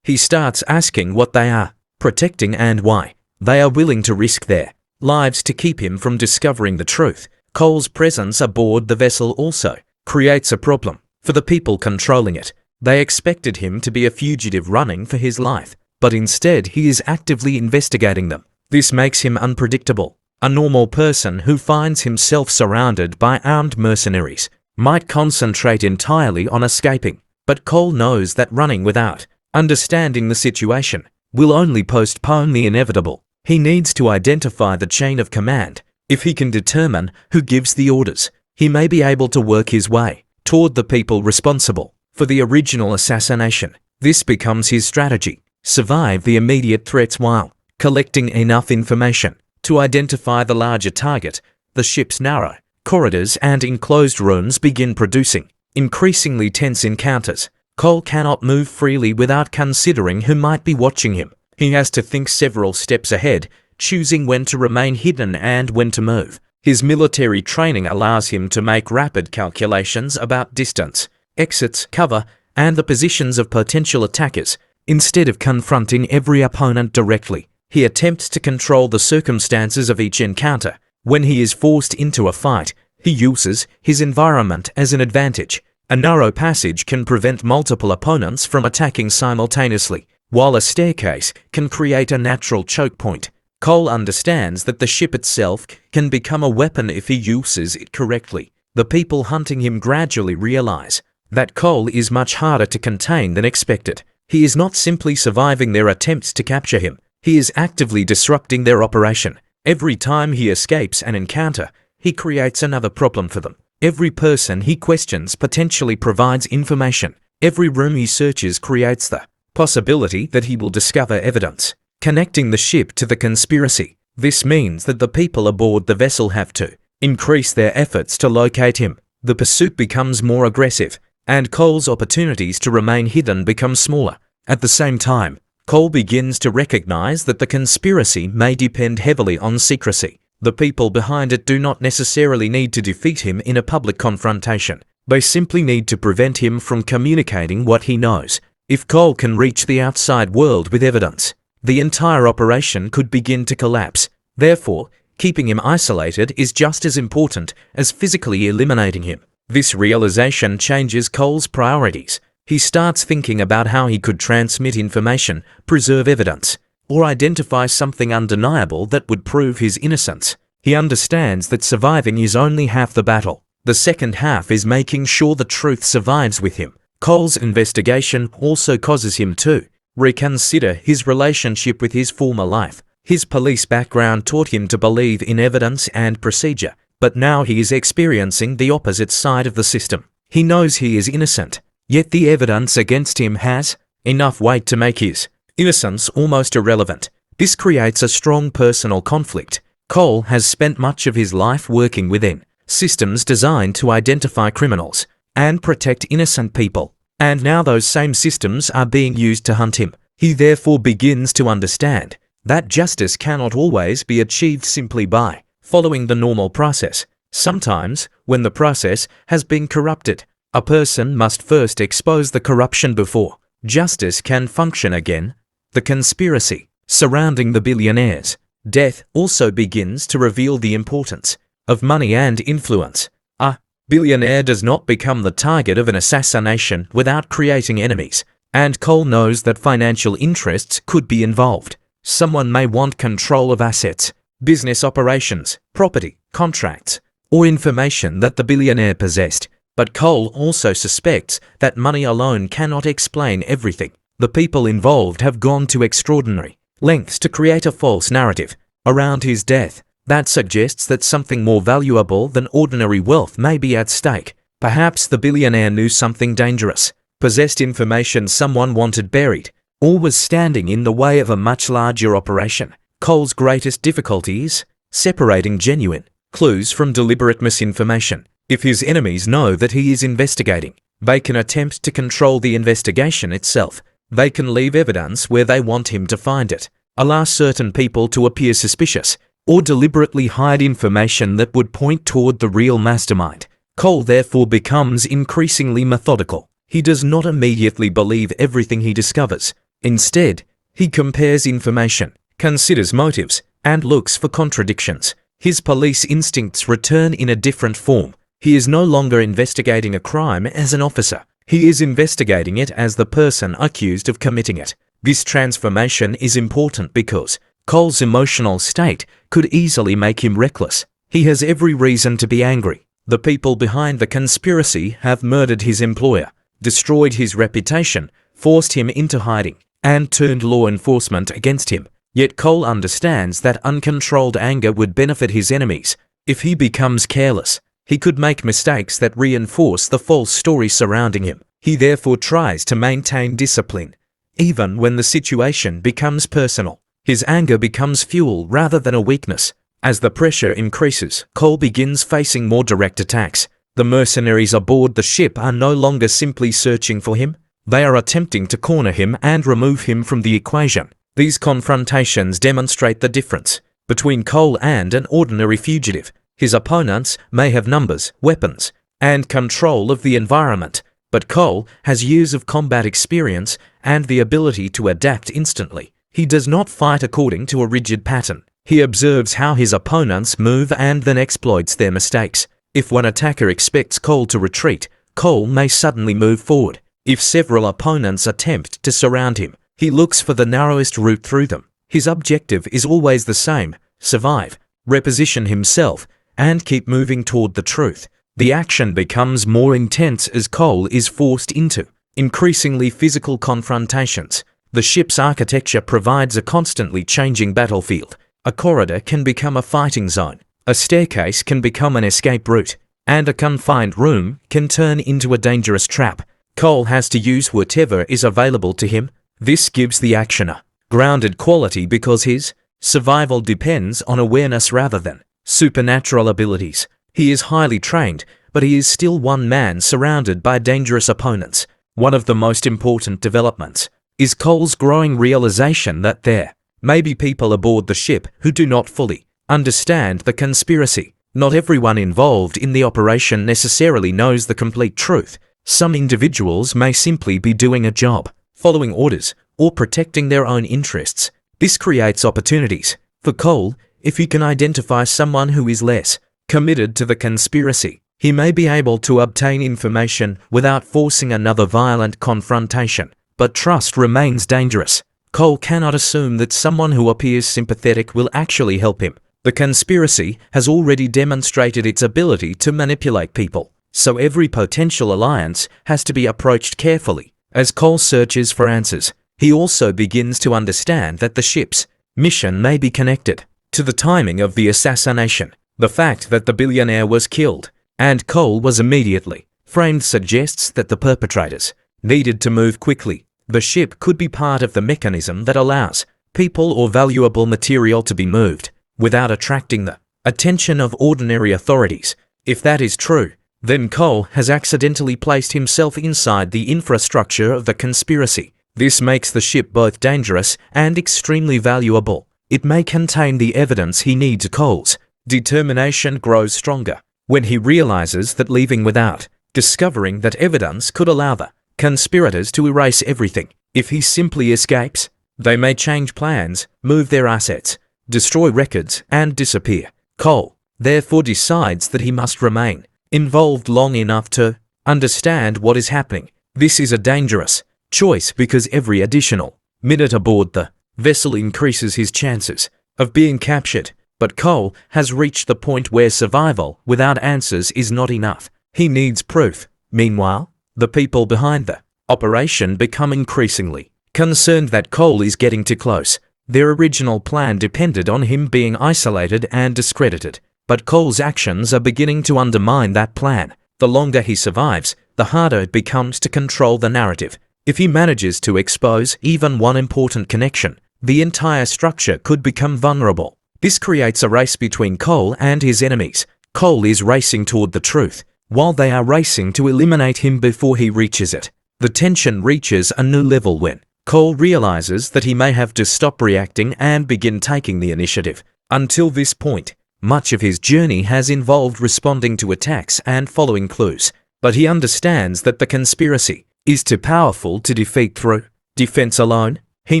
Speaker 2: he starts asking what they are protecting and why they are willing to risk their lives to keep him from discovering the truth. Cole's presence aboard the vessel also creates a problem for the people controlling it. They expected him to be a fugitive running for his life, but instead he is actively investigating them. This makes him unpredictable. A normal person who finds himself surrounded by armed mercenaries might concentrate entirely on escaping, but Cole knows that running without understanding the situation will only postpone the inevitable. He needs to identify the chain of command. If he can determine who gives the orders, he may be able to work his way toward the people responsible for the original assassination. This becomes his strategy: survive the immediate threats while collecting enough information to identify the larger target. The ship's narrow corridors and enclosed rooms begin producing increasingly tense encounters. Cole cannot move freely without considering who might be watching him. He has to think several steps ahead, choosing when to remain hidden and when to move. His military training allows him to make rapid calculations about distance, exits, cover, and the positions of potential attackers. Instead of confronting every opponent directly, he attempts to control the circumstances of each encounter. When he is forced into a fight, he uses his environment as an advantage. A narrow passage can prevent multiple opponents from attacking simultaneously, while a staircase can create a natural choke point. Cole understands that the ship itself can become a weapon if he uses it correctly. The people hunting him gradually realize that Cole is much harder to contain than expected. He is not simply surviving their attempts to capture him, he is actively disrupting their operation. Every time he escapes an encounter, he creates another problem for them. Every person he questions potentially provides information. Every room he searches creates the possibility that he will discover evidence connecting the ship to the conspiracy. This means that the people aboard the vessel have to increase their efforts to locate him. The pursuit becomes more aggressive, and Cole's opportunities to remain hidden become smaller. At the same time, Cole begins to recognize that the conspiracy may depend heavily on secrecy. The people behind it do not necessarily need to defeat him in a public confrontation. They simply need to prevent him from communicating what he knows. If Cole can reach the outside world with evidence, the entire operation could begin to collapse. Therefore, keeping him isolated is just as important as physically eliminating him. This realization changes Cole's priorities. He starts thinking about how he could transmit information, preserve evidence, or identify something undeniable that would prove his innocence. He understands that surviving is only half the battle. The second half is making sure the truth survives with him. Cole's investigation also causes him to reconsider his relationship with his former life. His police background taught him to believe in evidence and procedure, but now he is experiencing the opposite side of the system. He knows he is innocent, yet the evidence against him has enough weight to make his innocence almost irrelevant. This creates a strong personal conflict. Cole has spent much of his life working within systems designed to identify criminals and protect innocent people, and now those same systems are being used to hunt him. He therefore begins to understand that justice cannot always be achieved simply by following the normal process. Sometimes, when the process has been corrupted, a person must first expose the corruption before justice can function again. The conspiracy surrounding the billionaire's death also begins to reveal the importance of money and influence. A billionaire does not become the target of an assassination without creating enemies, and Cole knows that financial interests could be involved. Someone may want control of assets, business operations, property, contracts, or information that the billionaire possessed. But Cole also suspects that money alone cannot explain everything. The people involved have gone to extraordinary lengths to create a false narrative around his death that suggests that something more valuable than ordinary wealth may be at stake. Perhaps the billionaire knew something dangerous, possessed information someone wanted buried, or was standing in the way of a much larger operation. Cole's greatest difficulty is separating genuine clues from deliberate misinformation. If his enemies know that he is investigating, they can attempt to control the investigation itself. They can leave evidence where they want him to find it, allow certain people to appear suspicious, or deliberately hide information that would point toward the real mastermind. Cole therefore becomes increasingly methodical. He does not immediately believe everything he discovers. Instead, he compares information, considers motives, and looks for contradictions. His police instincts return in a different form. He is no longer investigating a crime as an officer. He is investigating it as the person accused of committing it. This transformation is important because Cole's emotional state could easily make him reckless. He has every reason to be angry. The people behind the conspiracy have murdered his employer, destroyed his reputation, forced him into hiding, and turned law enforcement against him. Yet Cole understands that uncontrolled anger would benefit his enemies. If he becomes careless, he could make mistakes that reinforce the false story surrounding him. He therefore tries to maintain discipline, even when the situation becomes personal. His anger becomes fuel rather than a weakness. As the pressure increases, Cole begins facing more direct attacks. The mercenaries aboard the ship are no longer simply searching for him. They are attempting to corner him and remove him from the equation. These confrontations demonstrate the difference between Cole and an ordinary fugitive. His opponents may have numbers, weapons, and control of the environment, but Cole has years of combat experience and the ability to adapt instantly. He does not fight according to a rigid pattern. He observes how his opponents move and then exploits their mistakes. If one attacker expects Cole to retreat, Cole may suddenly move forward. If several opponents attempt to surround him, he looks for the narrowest route through them. His objective is always the same: survive, reposition himself, and keep moving toward the truth. The action becomes more intense as Cole is forced into increasingly physical confrontations. The ship's architecture provides a constantly changing battlefield. A corridor can become a fighting zone, a staircase can become an escape route, and a confined room can turn into a dangerous trap. Cole has to use whatever is available to him. This gives the action a grounded quality because his survival depends on awareness rather than supernatural abilities. He is highly trained, but he is still one man surrounded by dangerous opponents. One of the most important developments is Cole's growing realization that there may be people aboard the ship who do not fully understand the conspiracy. Not everyone involved in the operation necessarily knows the complete truth. Some individuals may simply be doing a job, following orders, or protecting their own interests. This creates opportunities for Cole. If he can identify someone who is less committed to the conspiracy, he may be able to obtain information without forcing another violent confrontation. But trust remains dangerous. Cole cannot assume that someone who appears sympathetic will actually help him. The conspiracy has already demonstrated its ability to manipulate people, so every potential alliance has to be approached carefully. As Cole searches for answers, he also begins to understand that the ship's mission may be connected to the timing of the assassination. The fact that the billionaire was killed and Cole was immediately framed suggests that the perpetrators needed to move quickly. The ship could be part of the mechanism that allows people or valuable material to be moved without attracting the attention of ordinary authorities. If that is true, then Cole has accidentally placed himself inside the infrastructure of the conspiracy. This makes the ship both dangerous and extremely valuable. It may contain the evidence he needs. Cole's determination grows stronger when he realizes that leaving without discovering that evidence could allow the conspirators to erase everything. If he simply escapes, they may change plans, move their assets, destroy records, and disappear. Cole, therefore, decides that he must remain involved long enough to understand what is happening. This is a dangerous choice because every additional minute aboard the vessel increases his chances of being captured. But Cole has reached the point where survival without answers is not enough. He needs proof. Meanwhile, the people behind the operation become increasingly concerned that Cole is getting too close. Their original plan depended on him being isolated and discredited, but Cole's actions are beginning to undermine that plan. The longer he survives, the harder it becomes to control the narrative. If he manages to expose even one important connection, the entire structure could become vulnerable. This creates a race between Cole and his enemies. Cole is racing toward the truth, while they are racing to eliminate him before he reaches it. The tension reaches a new level when Cole realizes that he may have to stop reacting and begin taking the initiative. Until this point, much of his journey has involved responding to attacks and following clues, but he understands that the conspiracy is too powerful to defeat through defense alone. He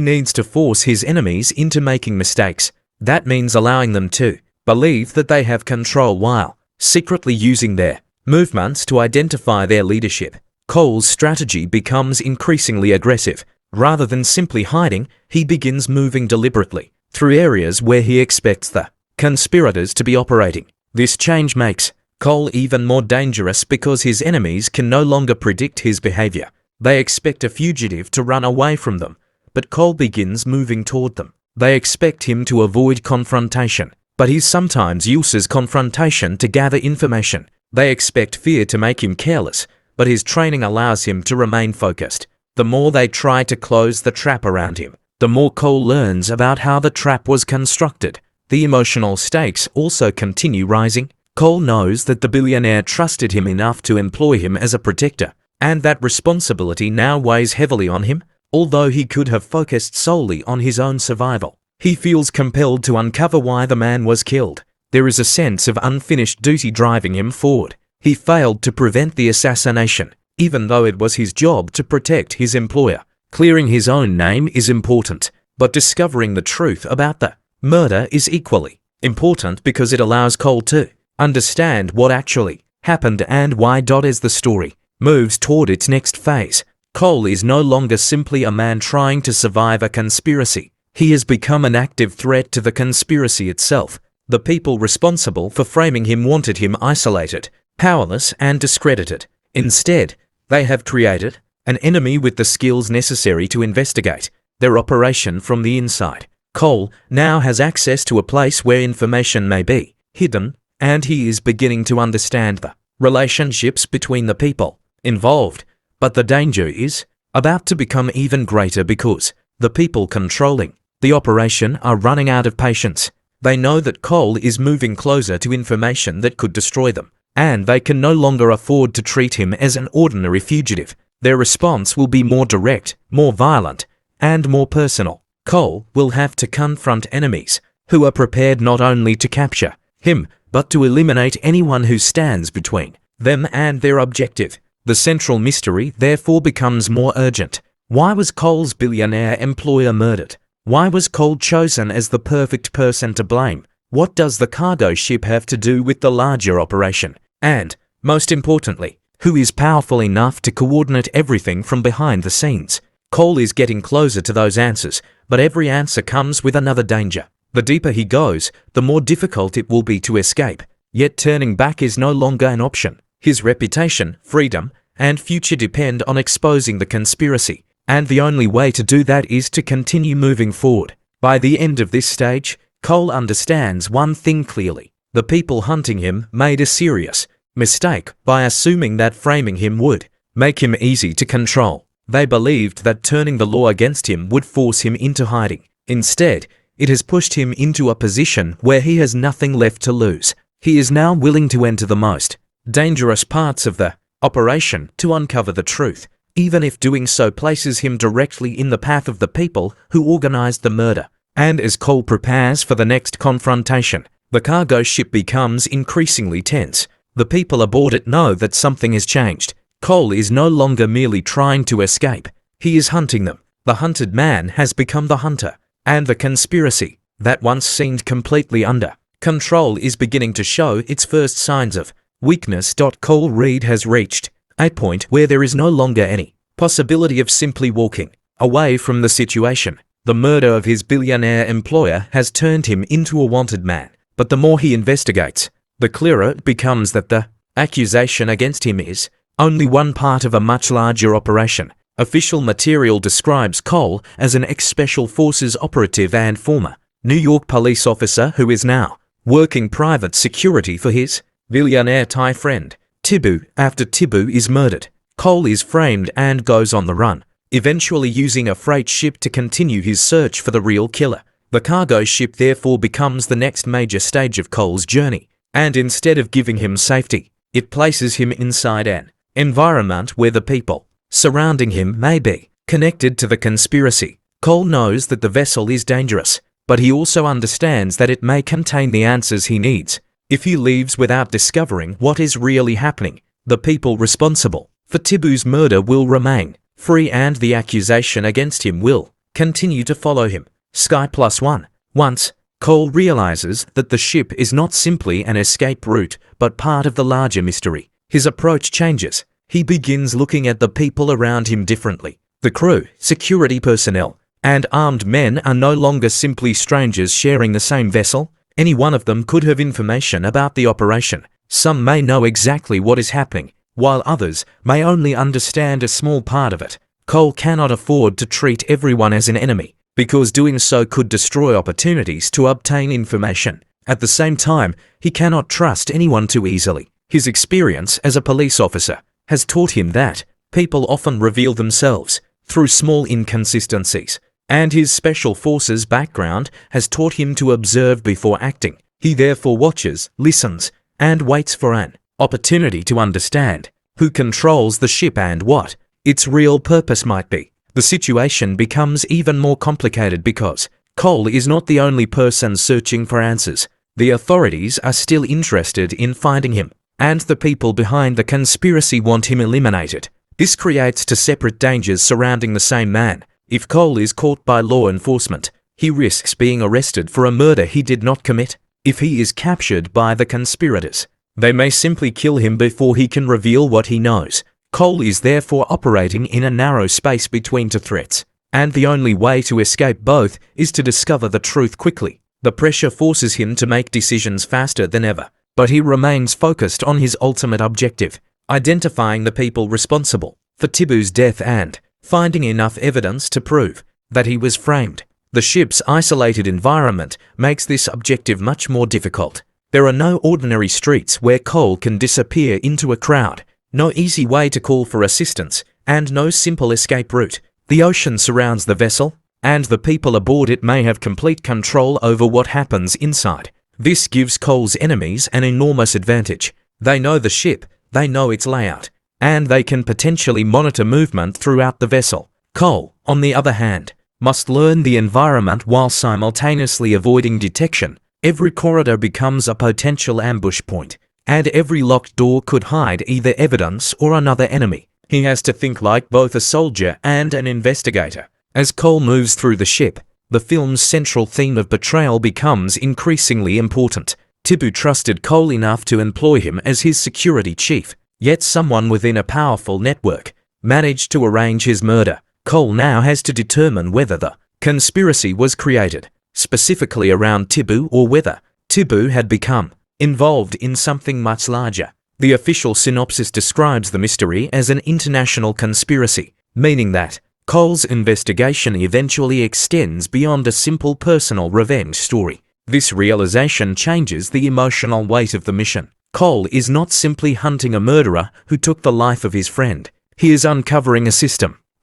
Speaker 2: needs to force his enemies into making mistakes. That means allowing them to believe that they have control while secretly using their movements to identify their leadership. Cole's strategy becomes increasingly aggressive. Rather than simply hiding, he begins moving deliberately through areas where he expects the conspirators to be operating. This change makes Cole even more dangerous because his enemies can no longer predict his behavior. They expect a fugitive to run away from them, but Cole begins moving toward them. They expect him to avoid confrontation, but he sometimes uses confrontation to gather information. They expect fear to make him careless, but his training allows him to remain focused. The more they try to close the trap around him, the more Cole learns about how the trap was constructed. The emotional stakes also continue rising. Cole knows that the billionaire trusted him enough to employ him as a protector, and that responsibility now weighs heavily on him. Although he could have focused solely on his own survival, he feels compelled to uncover why the man was killed. There is a sense of unfinished duty driving him forward. He failed to prevent the assassination, even though it was his job to protect his employer. Clearing his own name is important, but discovering the truth about the murder is equally important because it allows Cole to understand what actually happened and why. As the story moves toward its next phase, Cole is no longer simply a man trying to survive a conspiracy. He has become an active threat to the conspiracy itself. The people responsible for framing him wanted him isolated, powerless, and discredited. Instead, they have created an enemy with the skills necessary to investigate their operation from the inside. Cole now has access to a place where information may be hidden, and he is beginning to understand the relationships between the people involved. But the danger is about to become even greater because the people controlling the operation are running out of patience. They know that Cole is moving closer to information that could destroy them, and they can no longer afford to treat him as an ordinary fugitive. Their response will be more direct, more violent, and more personal. Cole will have to confront enemies who are prepared not only to capture him, but to eliminate anyone who stands between them and their objective. The central mystery therefore becomes more urgent. Why was Cole's billionaire employer murdered? Why was Cole chosen as the perfect person to blame? What does the cargo ship have to do with the larger operation? And, most importantly, who is powerful enough to coordinate everything from behind the scenes? Cole is getting closer to those answers, but every answer comes with another danger. The deeper he goes, the more difficult it will be to escape. Yet turning back is no longer an option. His reputation, freedom, and future depend on exposing the conspiracy, and the only way to do that is to continue moving forward. By the end of this stage, Cole understands one thing clearly. The people hunting him made a serious mistake by assuming that framing him would make him easy to control. They believed that turning the law against him would force him into hiding. Instead, it has pushed him into a position where he has nothing left to lose. He is now willing to enter the most dangerous parts of the operation to uncover the truth, even if doing so places him directly in the path of the people who organized the murder. And as Cole prepares for the next confrontation, the cargo ship becomes increasingly tense. The people aboard it know that something has changed. Cole is no longer merely trying to escape. He is hunting them. The hunted man has become the hunter, and the conspiracy that once seemed completely under control is beginning to show its first signs of weakness. Cole Reed has reached a point where there is no longer any possibility of simply walking away from the situation. The murder of his billionaire employer has turned him into a wanted man, but the more he investigates, the clearer it becomes that the accusation against him is only one part of a much larger operation. Official material describes Cole as an ex-Special Forces operative and former New York police officer who is now working private security for his billionaire Thai friend, Tibu. After Tibu is murdered, Cole is framed and goes on the run, eventually using a freight ship to continue his search for the real killer. The cargo ship therefore becomes the next major stage of Cole's journey, and instead of giving him safety, it places him inside an environment where the people surrounding him may be connected to the conspiracy. Cole knows that the vessel is dangerous, but he also understands that it may contain the answers he needs. If he leaves without discovering what is really happening, the people responsible for Tibu's murder will remain free and the accusation against him will continue to follow him. Sky +1. Once, Cole realizes that the ship is not simply an escape route, but part of the larger mystery. His approach changes. He begins looking at the people around him differently. The crew, security personnel, and armed men are no longer simply strangers sharing the same vessel. Any one of them could have information about the operation. Some may know exactly what is happening, while others may only understand a small part of it. Cole cannot afford to treat everyone as an enemy, because doing so could destroy opportunities to obtain information. At the same time, he cannot trust anyone too easily. His experience as a police officer has taught him that people often reveal themselves through small inconsistencies, and his special forces background has taught him to observe before acting. He therefore watches, listens, and waits for an opportunity to understand who controls the ship and what its real purpose might be. The situation becomes even more complicated because Cole is not the only person searching for answers. The authorities are still interested in finding him, and the people behind the conspiracy want him eliminated. This creates two separate dangers surrounding the same man. If Cole is caught by law enforcement, he risks being arrested for a murder he did not commit. If he is captured by the conspirators, they may simply kill him before he can reveal what he knows. Cole is therefore operating in a narrow space between two threats, and the only way to escape both is to discover the truth quickly. The pressure forces him to make decisions faster than ever, but he remains focused on his ultimate objective, identifying the people responsible for Tibu's death and finding enough evidence to prove that he was framed. The ship's isolated environment makes this objective much more difficult. There are no ordinary streets where Cole can disappear into a crowd, no easy way to call for assistance, and no simple escape route. The ocean surrounds the vessel, and the people aboard it may have complete control over what happens inside. This gives Cole's enemies an enormous advantage. They know the ship, they know its layout, and they can potentially monitor movement throughout the vessel. Cole, on the other hand, must learn the environment while simultaneously avoiding detection. Every corridor becomes a potential ambush point, and every locked door could hide either evidence or another enemy. He has to think like both a soldier and an investigator. As Cole moves through the ship, the film's central theme of betrayal becomes increasingly important. Tibu trusted Cole enough to employ him as his security chief, yet someone within a powerful network managed to arrange his murder. Cole now has to determine whether the conspiracy was created specifically around Tibu or whether Tibu had become involved in something much larger. The official synopsis describes the mystery as an international conspiracy, meaning that Cole's investigation eventually extends beyond a simple personal revenge story. This realization changes the emotional weight of the mission. Cole is not simply hunting a murderer who took the life of his friend. He is uncovering a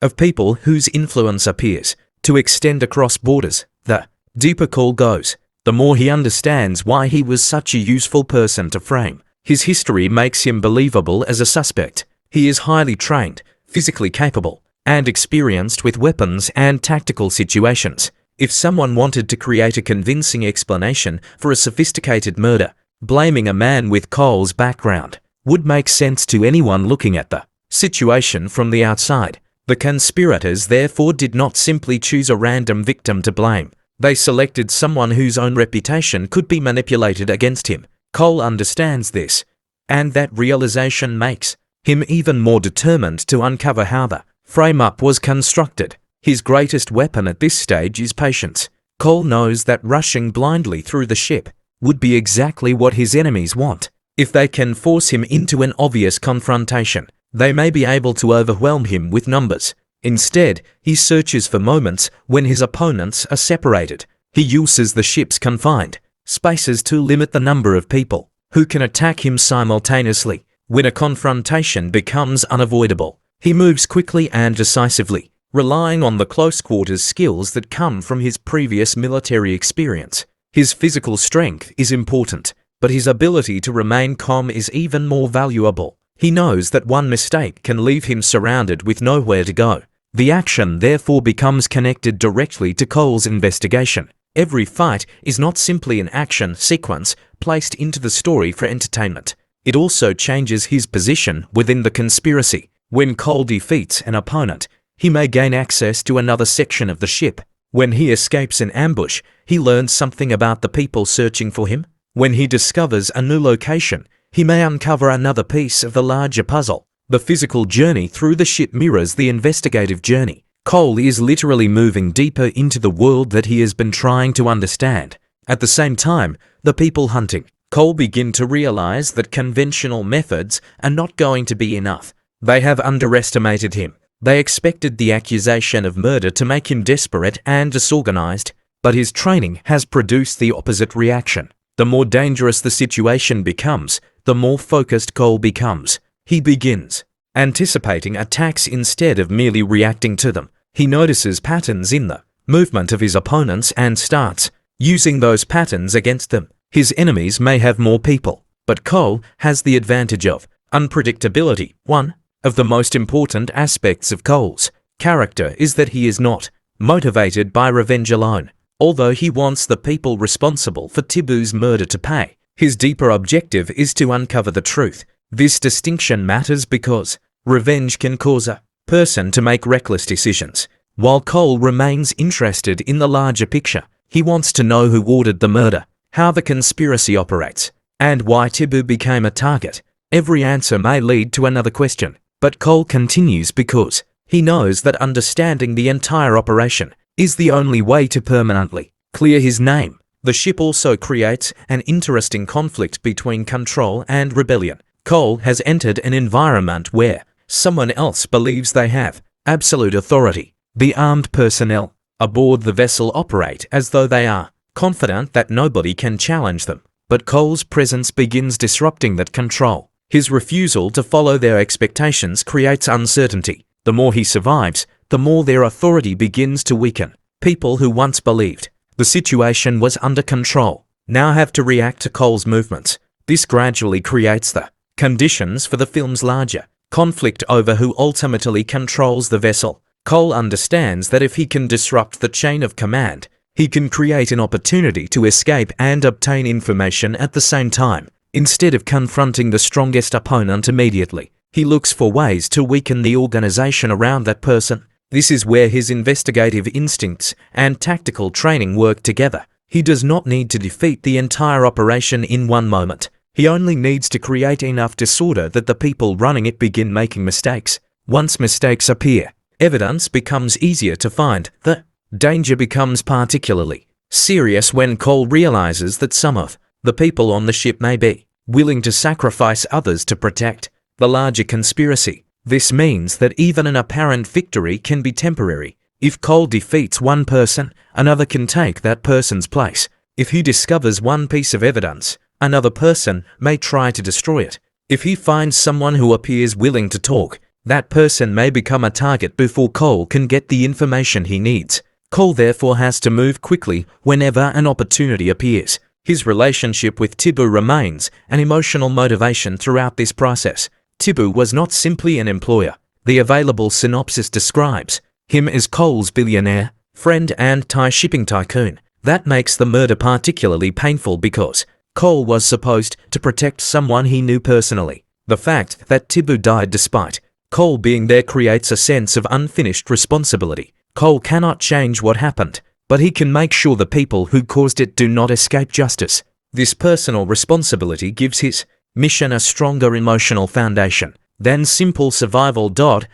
Speaker 2: of people whose influence appears to extend across borders. The deeper Cole goes, the more he understands why he was such a useful person to frame. His history makes him believable as a suspect. He is highly trained, physically capable, and experienced with weapons and tactical situations. If someone wanted to create a convincing explanation for a sophisticated murder, blaming a man with Cole's background would make sense to anyone looking at the situation from the outside. The conspirators therefore did not simply choose a random victim to blame. They selected someone whose own reputation could be manipulated against him. Cole understands this, and that realization makes him even more determined to uncover how the frame-up was constructed. His greatest weapon at this stage is patience. Cole knows that rushing blindly through the ship would be exactly what his enemies want. If they can force him into an obvious confrontation, they may be able to overwhelm him with numbers. Instead, he searches for moments when his opponents are separated. He uses the ship's confined spaces to limit the number of people who can attack him simultaneously. When a confrontation becomes unavoidable, he moves quickly and decisively, relying on the close-quarters skills that come from his previous military experience. His physical strength is important, but his ability to remain calm is even more valuable. He knows that one mistake can leave him surrounded with nowhere to go. The action therefore becomes connected directly to Cole's investigation. Every fight is not simply an action sequence placed into the story for entertainment. It also changes his position within the conspiracy. When Cole defeats an opponent, he may gain access to another section of the ship. When he escapes an ambush, he learns something about the people searching for him. When he discovers a new location, he may uncover another piece of the larger puzzle. The physical journey through the ship mirrors the investigative journey. Cole is literally moving deeper into the world that he has been trying to understand. At the same time, the people hunting Cole begin to realize that conventional methods are not going to be enough. They have underestimated him. They expected the accusation of murder to make him desperate and disorganized, but his training has produced the opposite reaction. The more dangerous the situation becomes, the more focused Cole becomes. He begins anticipating attacks instead of merely reacting to them. He notices patterns in the movement of his opponents and starts using those patterns against them. His enemies may have more people, but Cole has the advantage of unpredictability. One of the most important aspects of Cole's character is that he is not motivated by revenge alone. Although he wants the people responsible for Tibu's murder to pay, his deeper objective is to uncover the truth. This distinction matters because revenge can cause a person to make reckless decisions, while Cole remains interested in the larger picture. He wants to know who ordered the murder, how the conspiracy operates, and why Tibu became a target. Every answer may lead to another question, but Cole continues because he knows that understanding the entire operation is the only way to permanently clear his name. The ship also creates an interesting conflict between control and rebellion. Cole has entered an environment where someone else believes they have absolute authority. The armed personnel aboard the vessel operate as though they are confident that nobody can challenge them, but Cole's presence begins disrupting that control. His refusal to follow their expectations creates uncertainty. The more he survives, the more their authority begins to weaken. People who once believed the situation was under control now have to react to Cole's movements. This gradually creates the conditions for the film's larger conflict over who ultimately controls the vessel. Cole understands that if he can disrupt the chain of command, he can create an opportunity to escape and obtain information at the same time. Instead of confronting the strongest opponent immediately, he looks for ways to weaken the organization around that person. This is where his investigative instincts and tactical training work together. He does not need to defeat the entire operation in one moment. He only needs to create enough disorder that the people running it begin making mistakes. Once mistakes appear, evidence becomes easier to find. The danger becomes particularly serious when Cole realizes that some of the people on the ship may be willing to sacrifice others to protect the larger conspiracy. This means that even an apparent victory can be temporary. If Cole defeats one person, another can take that person's place. If he discovers one piece of evidence, another person may try to destroy it. If he finds someone who appears willing to talk, That person may become a target before Cole can get the information he needs. Cole therefore has to move quickly whenever an opportunity appears. His relationship with Tibu remains an emotional motivation throughout this process. Tibu was not simply an employer. The available synopsis describes him as Cole's billionaire, friend and Thai shipping tycoon. That makes the murder particularly painful because Cole was supposed to protect someone he knew personally. The fact that Tibu died despite Cole being there creates a sense of unfinished responsibility. Cole cannot change what happened, but he can make sure the people who caused it do not escape justice. This personal responsibility gives his mission a stronger emotional foundation than simple survival.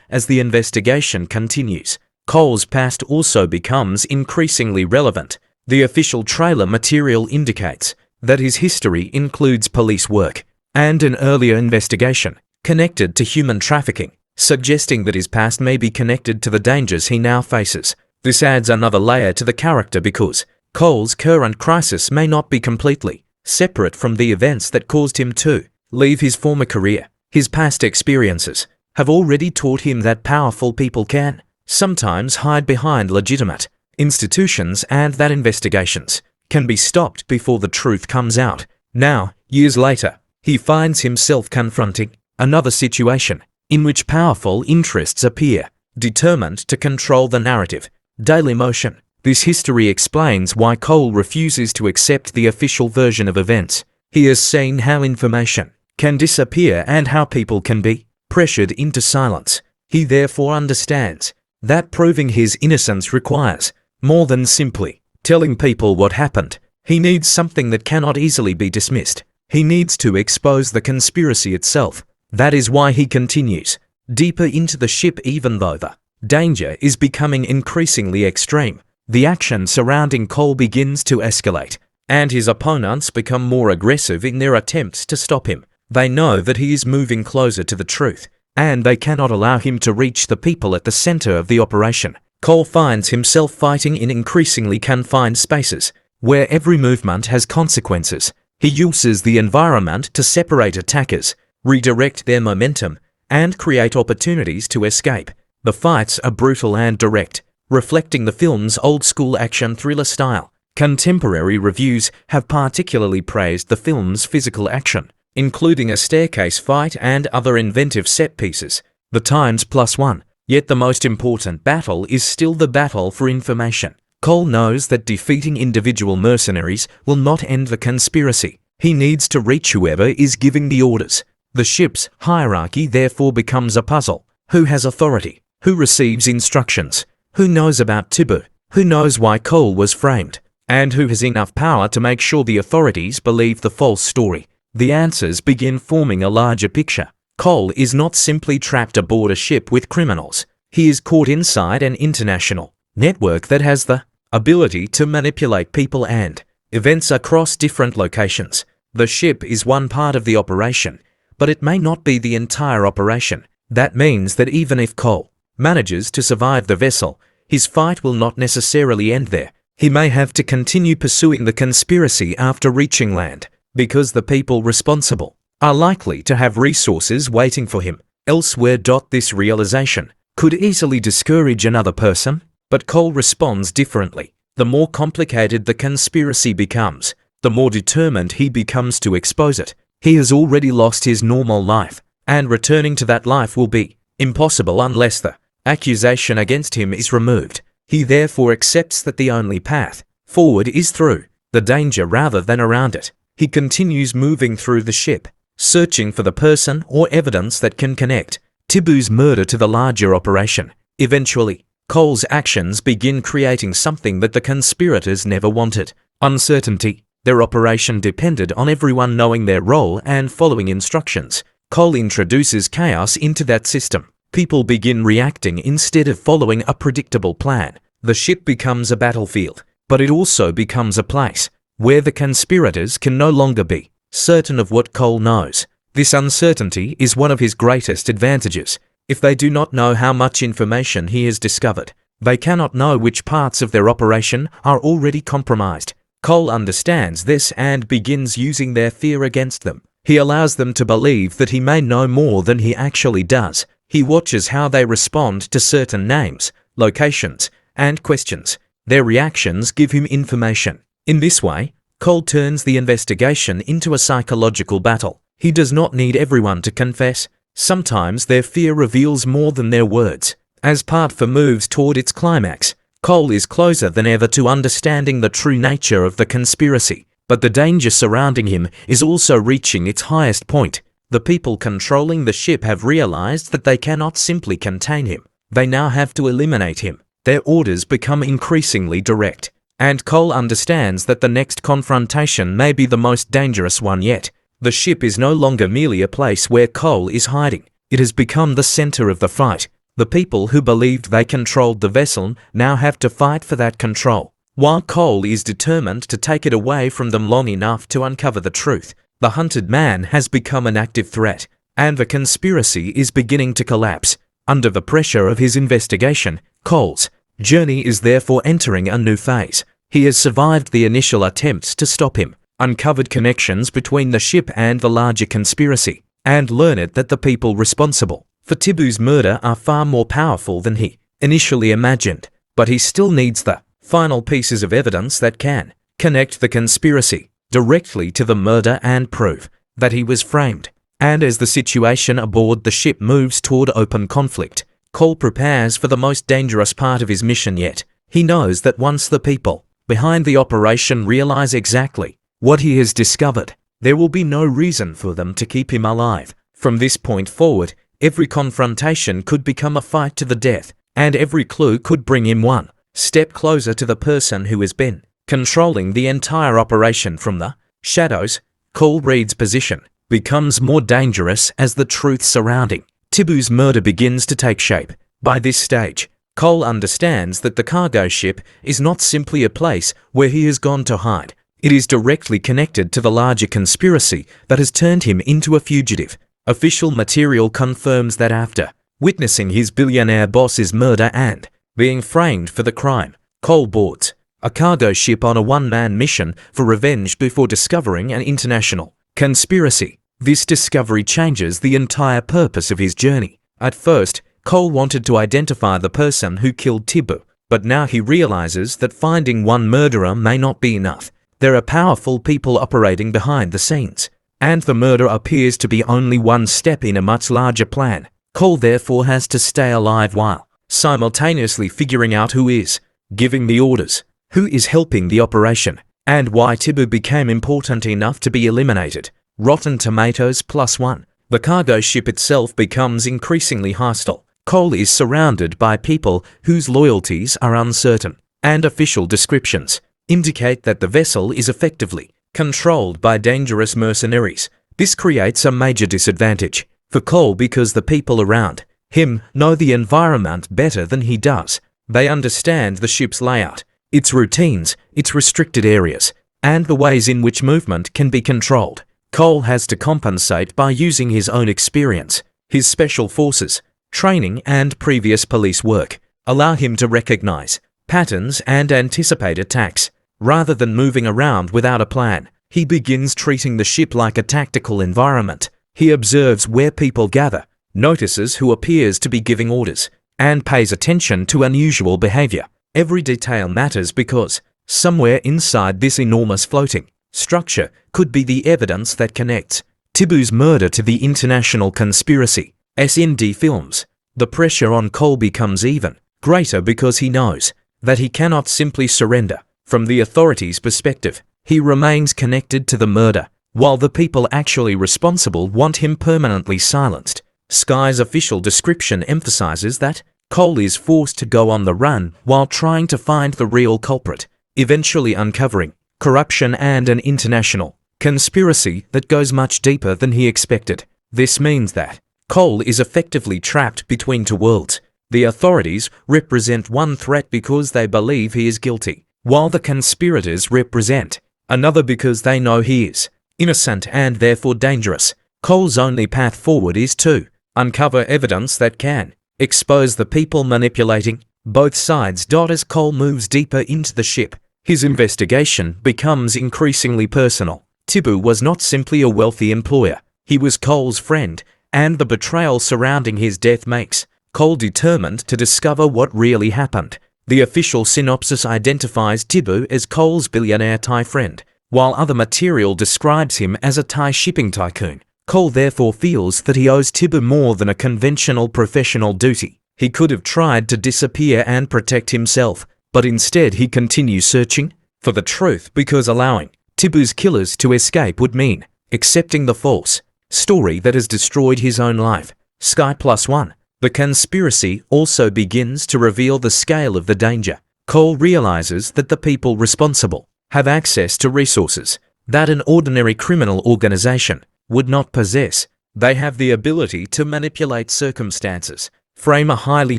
Speaker 2: As the investigation continues, Cole's past also becomes increasingly relevant. The official trailer material indicates that his history includes police work and an earlier investigation connected to human trafficking, suggesting that his past may be connected to the dangers he now faces. This adds another layer to the character because Cole's current crisis may not be completely separate from the events that caused him to leave his former career. His past experiences have already taught him that powerful people can sometimes hide behind legitimate institutions and that investigations can be stopped before the truth comes out. Now, years later, he finds himself confronting another situation in which powerful interests appear determined to control the narrative. Daily Motion. This history explains why Cole refuses to accept the official version of events. He has seen how information can disappear and how people can be pressured into silence. He therefore understands that proving his innocence requires more than simply telling people what happened. He needs something that cannot easily be dismissed. He needs to expose the conspiracy itself. That is why he continues deeper into the ship even though the danger is becoming increasingly extreme. The action surrounding Cole begins to escalate, and his opponents become more aggressive in their attempts to stop him. They know that he is moving closer to the truth, and they cannot allow him to reach the people at the center of the operation. Cole finds himself fighting in increasingly confined spaces, where every movement has consequences. He uses the environment to separate attackers, redirect their momentum, and create opportunities to escape. The fights are brutal and direct, reflecting the film's old-school action thriller style. Contemporary reviews have particularly praised the film's physical action, including a staircase fight and other inventive set pieces. The Times +1. Yet the most important battle is still the battle for information. Cole knows that defeating individual mercenaries will not end the conspiracy. He needs to reach whoever is giving the orders. The ship's hierarchy therefore becomes a puzzle. Who has authority? Who receives instructions? Who knows about Tibu? Who knows why Cole was framed? And who has enough power to make sure the authorities believe the false story? The answers begin forming a larger picture. Cole is not simply trapped aboard a ship with criminals. He is caught inside an international network that has the ability to manipulate people and events across different locations. The ship is one part of the operation, but it may not be the entire operation. That means that even if Cole manages to survive the vessel, his fight will not necessarily end there. He may have to continue pursuing the conspiracy after reaching land, because the people responsible are likely to have resources waiting for him elsewhere. This realization could easily discourage another person, but Cole responds differently. The more complicated the conspiracy becomes, the more determined he becomes to expose it. He has already lost his normal life, and returning to that life will be impossible unless the accusation against him is removed. He therefore accepts that the only path forward is through the danger rather than around it. He continues moving through the ship, searching for the person or evidence that can connect Tibu's murder to the larger operation. Eventually, Cole's actions begin creating something that the conspirators never wanted: uncertainty. Their operation depended on everyone knowing their role and following instructions. Cole introduces chaos into that system. People begin reacting instead of following a predictable plan. The ship becomes a battlefield, but it also becomes a place where the conspirators can no longer be certain of what Cole knows. This uncertainty is one of his greatest advantages. If they do not know how much information he has discovered, they cannot know which parts of their operation are already compromised. Cole understands this and begins using their fear against them. He allows them to believe that he may know more than he actually does. He watches how they respond to certain names, locations, and questions. Their reactions give him information. In this way, Cole turns the investigation into a psychological battle. He does not need everyone to confess. Sometimes their fear reveals more than their words. As part 4 moves toward its climax, Cole is closer than ever to understanding the true nature of the conspiracy. But the danger surrounding him is also reaching its highest point. The people controlling the ship have realized that they cannot simply contain him. They now have to eliminate him. Their orders become increasingly direct. And Cole understands that the next confrontation may be the most dangerous one yet. The ship is no longer merely a place where Cole is hiding. It has become the center of the fight. The people who believed they controlled the vessel now have to fight for that control. While Cole is determined to take it away from them long enough to uncover the truth, the hunted man has become an active threat, and the conspiracy is beginning to collapse. Under the pressure of his investigation, Cole's journey is therefore entering a new phase. He has survived the initial attempts to stop him, uncovered connections between the ship and the larger conspiracy, and learned that the people responsible for Tibu's murder are far more powerful than he initially imagined. But he still needs the final pieces of evidence that can connect the conspiracy directly to the murder and prove that he was framed. And as the situation aboard the ship moves toward open conflict, Cole prepares for the most dangerous part of his mission yet. He knows that once the people behind the operation realize exactly what he has discovered, there will be no reason for them to keep him alive. From this point forward, every confrontation could become a fight to the death, and every clue could bring him one step closer to the person who has been controlling the entire operation from the shadows. Cole Reed's position becomes more dangerous as the truth surrounding Tibu's murder begins to take shape. By this stage, Cole understands that the cargo ship is not simply a place where he has gone to hide. It is directly connected to the larger conspiracy that has turned him into a fugitive. Official material confirms that after witnessing his billionaire boss's murder and being framed for the crime, Cole boards a cargo ship on a one-man mission for revenge before discovering an international conspiracy. This discovery changes the entire purpose of his journey. At first, Cole wanted to identify the person who killed Tibu, but now he realizes that finding one murderer may not be enough. There are powerful people operating behind the scenes, and the murder appears to be only one step in a much larger plan. Cole therefore has to stay alive while simultaneously figuring out who is giving the orders, who is helping the operation, and why Tibu became important enough to be eliminated. Rotten Tomatoes +1. The cargo ship itself becomes increasingly hostile. Cole is surrounded by people whose loyalties are uncertain, and official descriptions indicate that the vessel is effectively controlled by dangerous mercenaries. This creates a major disadvantage for Cole because the people around him know the environment better than he does. They understand the ship's layout, its routines, its restricted areas, and the ways in which movement can be controlled. Cole has to compensate by using his own experience. His special forces training and previous police work allow him to recognize patterns and anticipate attacks. Rather than moving around without a plan, he begins treating the ship like a tactical environment. He observes where people gather, notices who appears to be giving orders, and pays attention to unusual behavior. Every detail matters because somewhere inside this enormous floating structure could be the evidence that connects Tibu's murder to the international conspiracy. As in D films, the pressure on Cole becomes even greater because he knows that he cannot simply surrender. From the authorities' perspective, he remains connected to the murder, while the people actually responsible want him permanently silenced. Sky's official description emphasizes that Cole is forced to go on the run while trying to find the real culprit, eventually uncovering corruption and an international conspiracy that goes much deeper than he expected. This means that Cole is effectively trapped between two worlds. The authorities represent one threat because they believe he is guilty, while the conspirators represent another because they know he is innocent and therefore dangerous. Cole's only path forward is to uncover evidence that can expose the people manipulating both sides. As Cole moves deeper into the ship, his investigation becomes increasingly personal. Tibu was not simply a wealthy employer. He was Cole's friend, and the betrayal surrounding his death makes Cole determined to discover what really happened. The official synopsis identifies Tibu as Cole's billionaire Thai friend, while other material describes him as a Thai shipping tycoon. Cole therefore feels that he owes Tibu more than a conventional professional duty. He could have tried to disappear and protect himself, but instead he continues searching for the truth because allowing Tibu's killers to escape would mean accepting the false story that has destroyed his own life. Sky +1. The conspiracy also begins to reveal the scale of the danger. Cole realizes that the people responsible have access to resources that an ordinary criminal organization would not possess. They have the ability to manipulate circumstances, frame a highly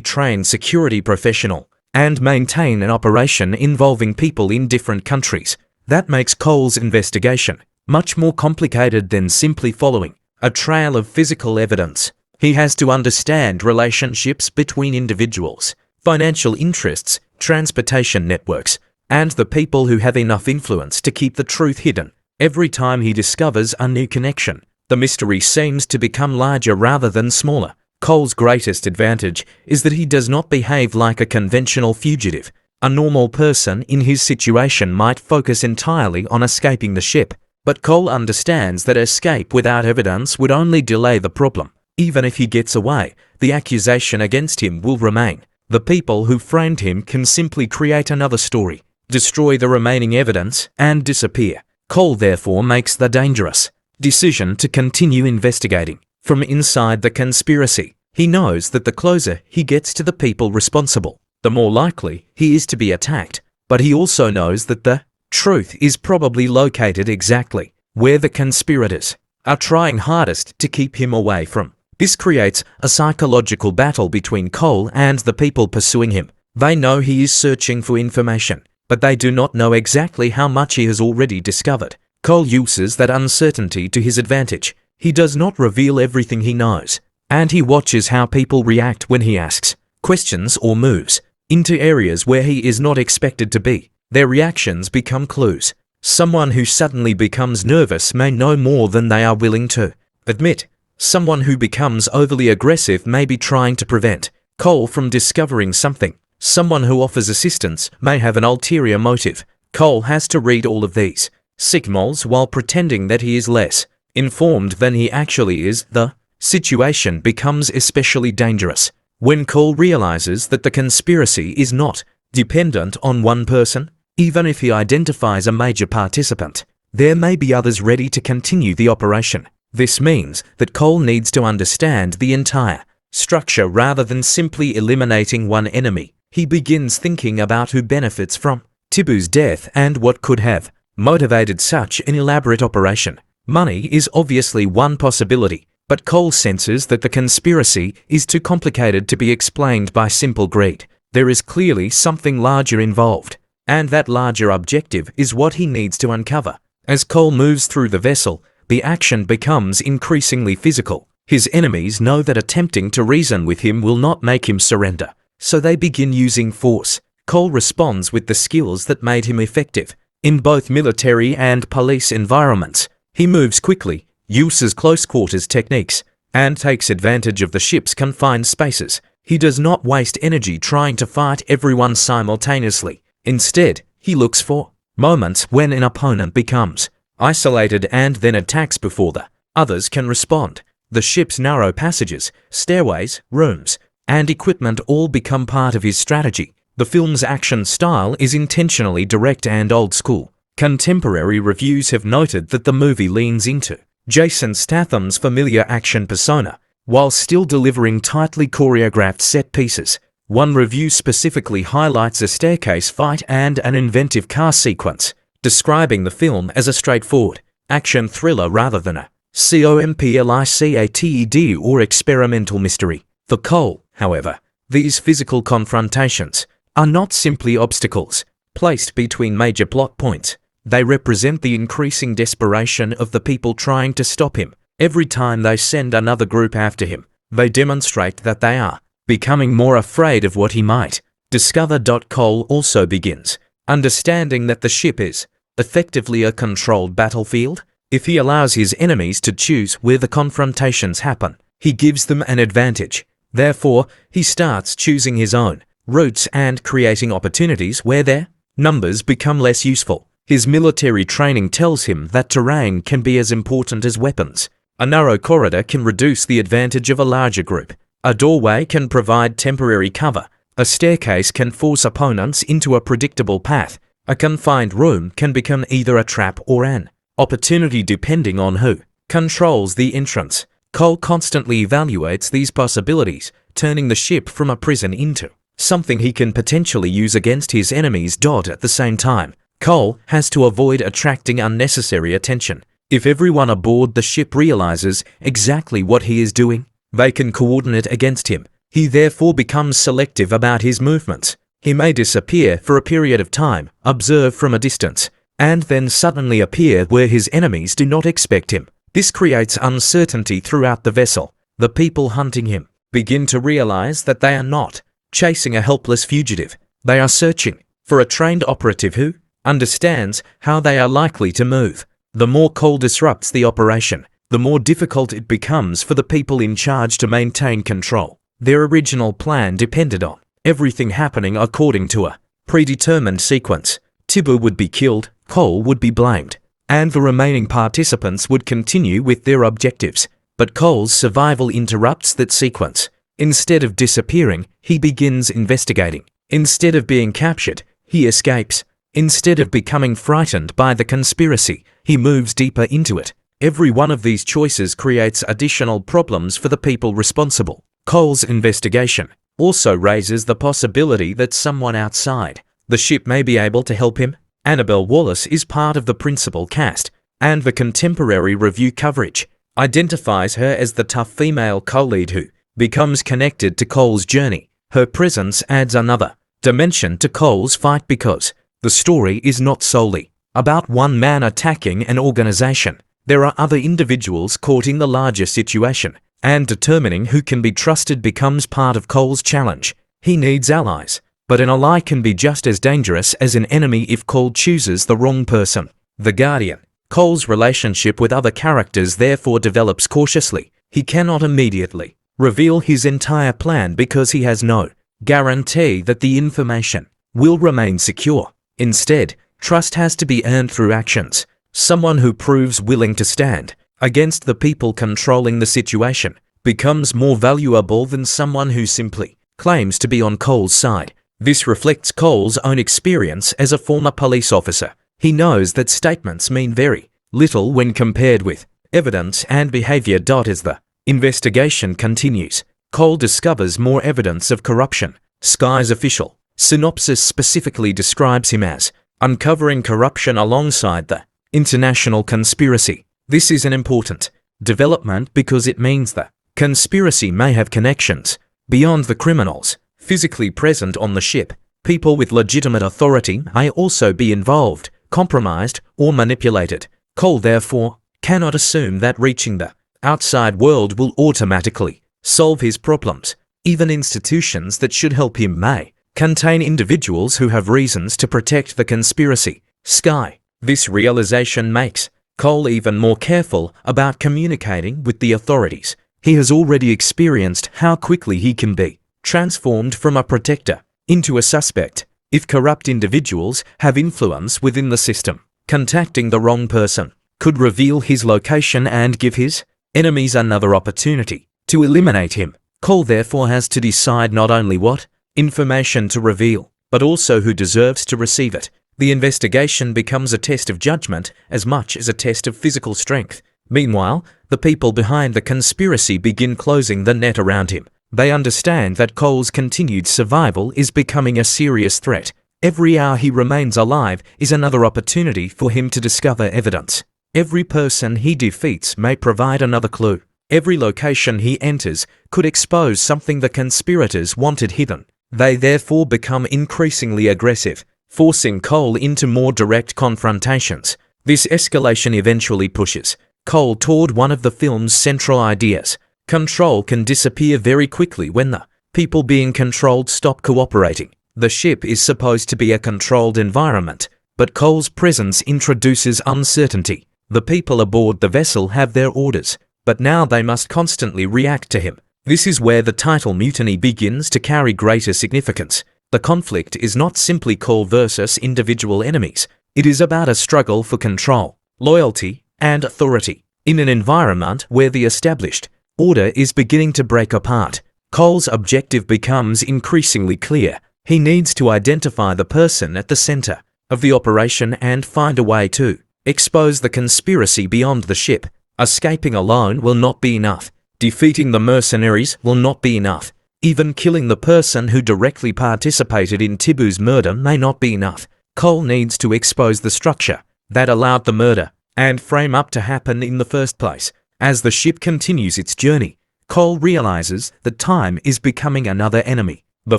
Speaker 2: trained security professional, and maintain an operation involving people in different countries. That makes Cole's investigation much more complicated than simply following a trail of physical evidence. He has to understand relationships between individuals, financial interests, transportation networks, and the people who have enough influence to keep the truth hidden. Every time he discovers a new connection, the mystery seems to become larger rather than smaller. Cole's greatest advantage is that he does not behave like a conventional fugitive. A normal person in his situation might focus entirely on escaping the ship, but Cole understands that escape without evidence would only delay the problem. Even if he gets away, the accusation against him will remain. The people who framed him can simply create another story, destroy the remaining evidence, and disappear. Cole therefore makes the dangerous decision to continue investigating. From inside the conspiracy, he knows that the closer he gets to the people responsible, the more likely he is to be attacked. But he also knows that the truth is probably located exactly where the conspirators are trying hardest to keep him away from. This creates a psychological battle between Cole and the people pursuing him. They know he is searching for information, but they do not know exactly how much he has already discovered. Cole uses that uncertainty to his advantage. He does not reveal everything he knows, and he watches how people react when he asks questions or moves into areas where he is not expected to be. Their reactions become clues. Someone who suddenly becomes nervous may know more than they are willing to admit. Someone who becomes overly aggressive may be trying to prevent Cole from discovering something. Someone who offers assistance may have an ulterior motive. Cole has to read all of these signals while pretending that he is less informed than he actually is. The situation becomes especially dangerous when Cole realizes that the conspiracy is not dependent on one person. Even if he identifies a major participant, there may be others ready to continue the operation. This means that Cole needs to understand the entire structure rather than simply eliminating one enemy. He begins thinking about who benefits from Tibu's death and what could have motivated such an elaborate operation. Money is obviously one possibility, but Cole senses that the conspiracy is too complicated to be explained by simple greed. There is clearly something larger involved, and that larger objective is what he needs to uncover. As Cole moves through the vessel, the action becomes increasingly physical. His enemies know that attempting to reason with him will not make him surrender, so they begin using force. Cole responds with the skills that made him effective in both military and police environments. He moves quickly, uses close-quarters techniques, and takes advantage of the ship's confined spaces. He does not waste energy trying to fight everyone simultaneously. Instead, he looks for moments when an opponent becomes isolated and then attacks before the others can respond. The ship's narrow passages, stairways, rooms, and equipment all become part of his strategy. The film's action style is intentionally direct and old school. Contemporary reviews have noted that the movie leans into Jason Statham's familiar action persona, while still delivering tightly choreographed set pieces. One review specifically highlights a staircase fight and an inventive car sequence, describing the film as a straightforward action thriller rather than a complicated or experimental mystery. For Cole, however, these physical confrontations are not simply obstacles placed between major plot points. They represent the increasing desperation of the people trying to stop him. Every time they send another group after him, they demonstrate that they are becoming more afraid of what he might discover. Cole also begins understanding that the ship is effectively a controlled battlefield. If he allows his enemies to choose where the confrontations happen, he gives them an advantage. Therefore, he starts choosing his own routes and creating opportunities where their numbers become less useful. His military training tells him that terrain can be as important as weapons. A narrow corridor can reduce the advantage of a larger group. A doorway can provide temporary cover. A staircase can force opponents into a predictable path. A confined room can become either a trap or an opportunity depending on who controls the entrance. Cole constantly evaluates these possibilities, turning the ship from a prison into something he can potentially use against his enemies. At the same time, Cole has to avoid attracting unnecessary attention. If everyone aboard the ship realizes exactly what he is doing, they can coordinate against him. He therefore becomes selective about his movements. He may disappear for a period of time, observe from a distance, and then suddenly appear where his enemies do not expect him. This creates uncertainty throughout the vessel. The people hunting him begin to realize that they are not chasing a helpless fugitive. They are searching for a trained operative who understands how they are likely to move. The more Cole disrupts the operation, the more difficult it becomes for the people in charge to maintain control. Their original plan depended on everything happening according to a predetermined sequence. Tibu would be killed, Cole would be blamed, and the remaining participants would continue with their objectives. But Cole's survival interrupts that sequence. Instead of disappearing, he begins investigating. Instead of being captured, he escapes. Instead of becoming frightened by the conspiracy, he moves deeper into it. Every one of these choices creates additional problems for the people responsible. Cole's investigation also raises the possibility that someone outside the ship may be able to help him. Annabelle Wallis is part of the principal cast, and the contemporary review coverage identifies her as the tough female co-lead who becomes connected to Cole's journey. Her presence adds another dimension to Cole's fight because the story is not solely about one man attacking an organization. There are other individuals caught in the larger situation, and determining who can be trusted becomes part of Cole's challenge. He needs allies, but an ally can be just as dangerous as an enemy if Cole chooses the wrong person. The Guardian. Cole's relationship with other characters therefore develops cautiously. He cannot immediately reveal his entire plan because he has no guarantee that the information will remain secure. Instead, trust has to be earned through actions. Someone who proves willing to stand against the people controlling the situation becomes more valuable than someone who simply claims to be on Cole's side. This reflects Cole's own experience as a former police officer. He knows that statements mean very little when compared with evidence and behavior. As the investigation continues, Cole discovers more evidence of corruption. Sky's official synopsis specifically describes him as uncovering corruption alongside the international conspiracy. This is an important development because it means the conspiracy may have connections beyond the criminals physically present on the ship. People with legitimate authority may also be involved, compromised, or manipulated. Cole therefore cannot assume that reaching the outside world will automatically solve his problems. Even institutions that should help him may contain individuals who have reasons to protect the conspiracy. Sky. This realization makes Cole even more careful about communicating with the authorities. He has already experienced how quickly he can be transformed from a protector into a suspect if corrupt individuals have influence within the system. Contacting the wrong person could reveal his location and give his enemies another opportunity to eliminate him. Cole therefore has to decide not only what information to reveal, but also who deserves to receive it. The investigation becomes a test of judgment as much as a test of physical strength. Meanwhile, the people behind the conspiracy begin closing the net around him. They understand that Cole's continued survival is becoming a serious threat. Every hour he remains alive is another opportunity for him to discover evidence. Every person he defeats may provide another clue. Every location he enters could expose something the conspirators wanted hidden. They therefore become increasingly aggressive, forcing Cole into more direct confrontations. This escalation eventually pushes Cole toward one of the film's central ideas. Control can disappear very quickly when the people being controlled stop cooperating. The ship is supposed to be a controlled environment, but Cole's presence introduces uncertainty. The people aboard the vessel have their orders, but now they must constantly react to him. This is where the title Mutiny begins to carry greater significance. The conflict is not simply Cole versus individual enemies. It is about a struggle for control, loyalty, and authority. In an environment where the established order is beginning to break apart, Cole's objective becomes increasingly clear. He needs to identify the person at the center of the operation and find a way to expose the conspiracy beyond the ship. Escaping alone will not be enough. Defeating the mercenaries will not be enough. Even killing the person who directly participated in Tibu's murder may not be enough. Cole needs to expose the structure that allowed the murder and frame up to happen in the first place. As the ship continues its journey, Cole realizes that time is becoming another enemy. The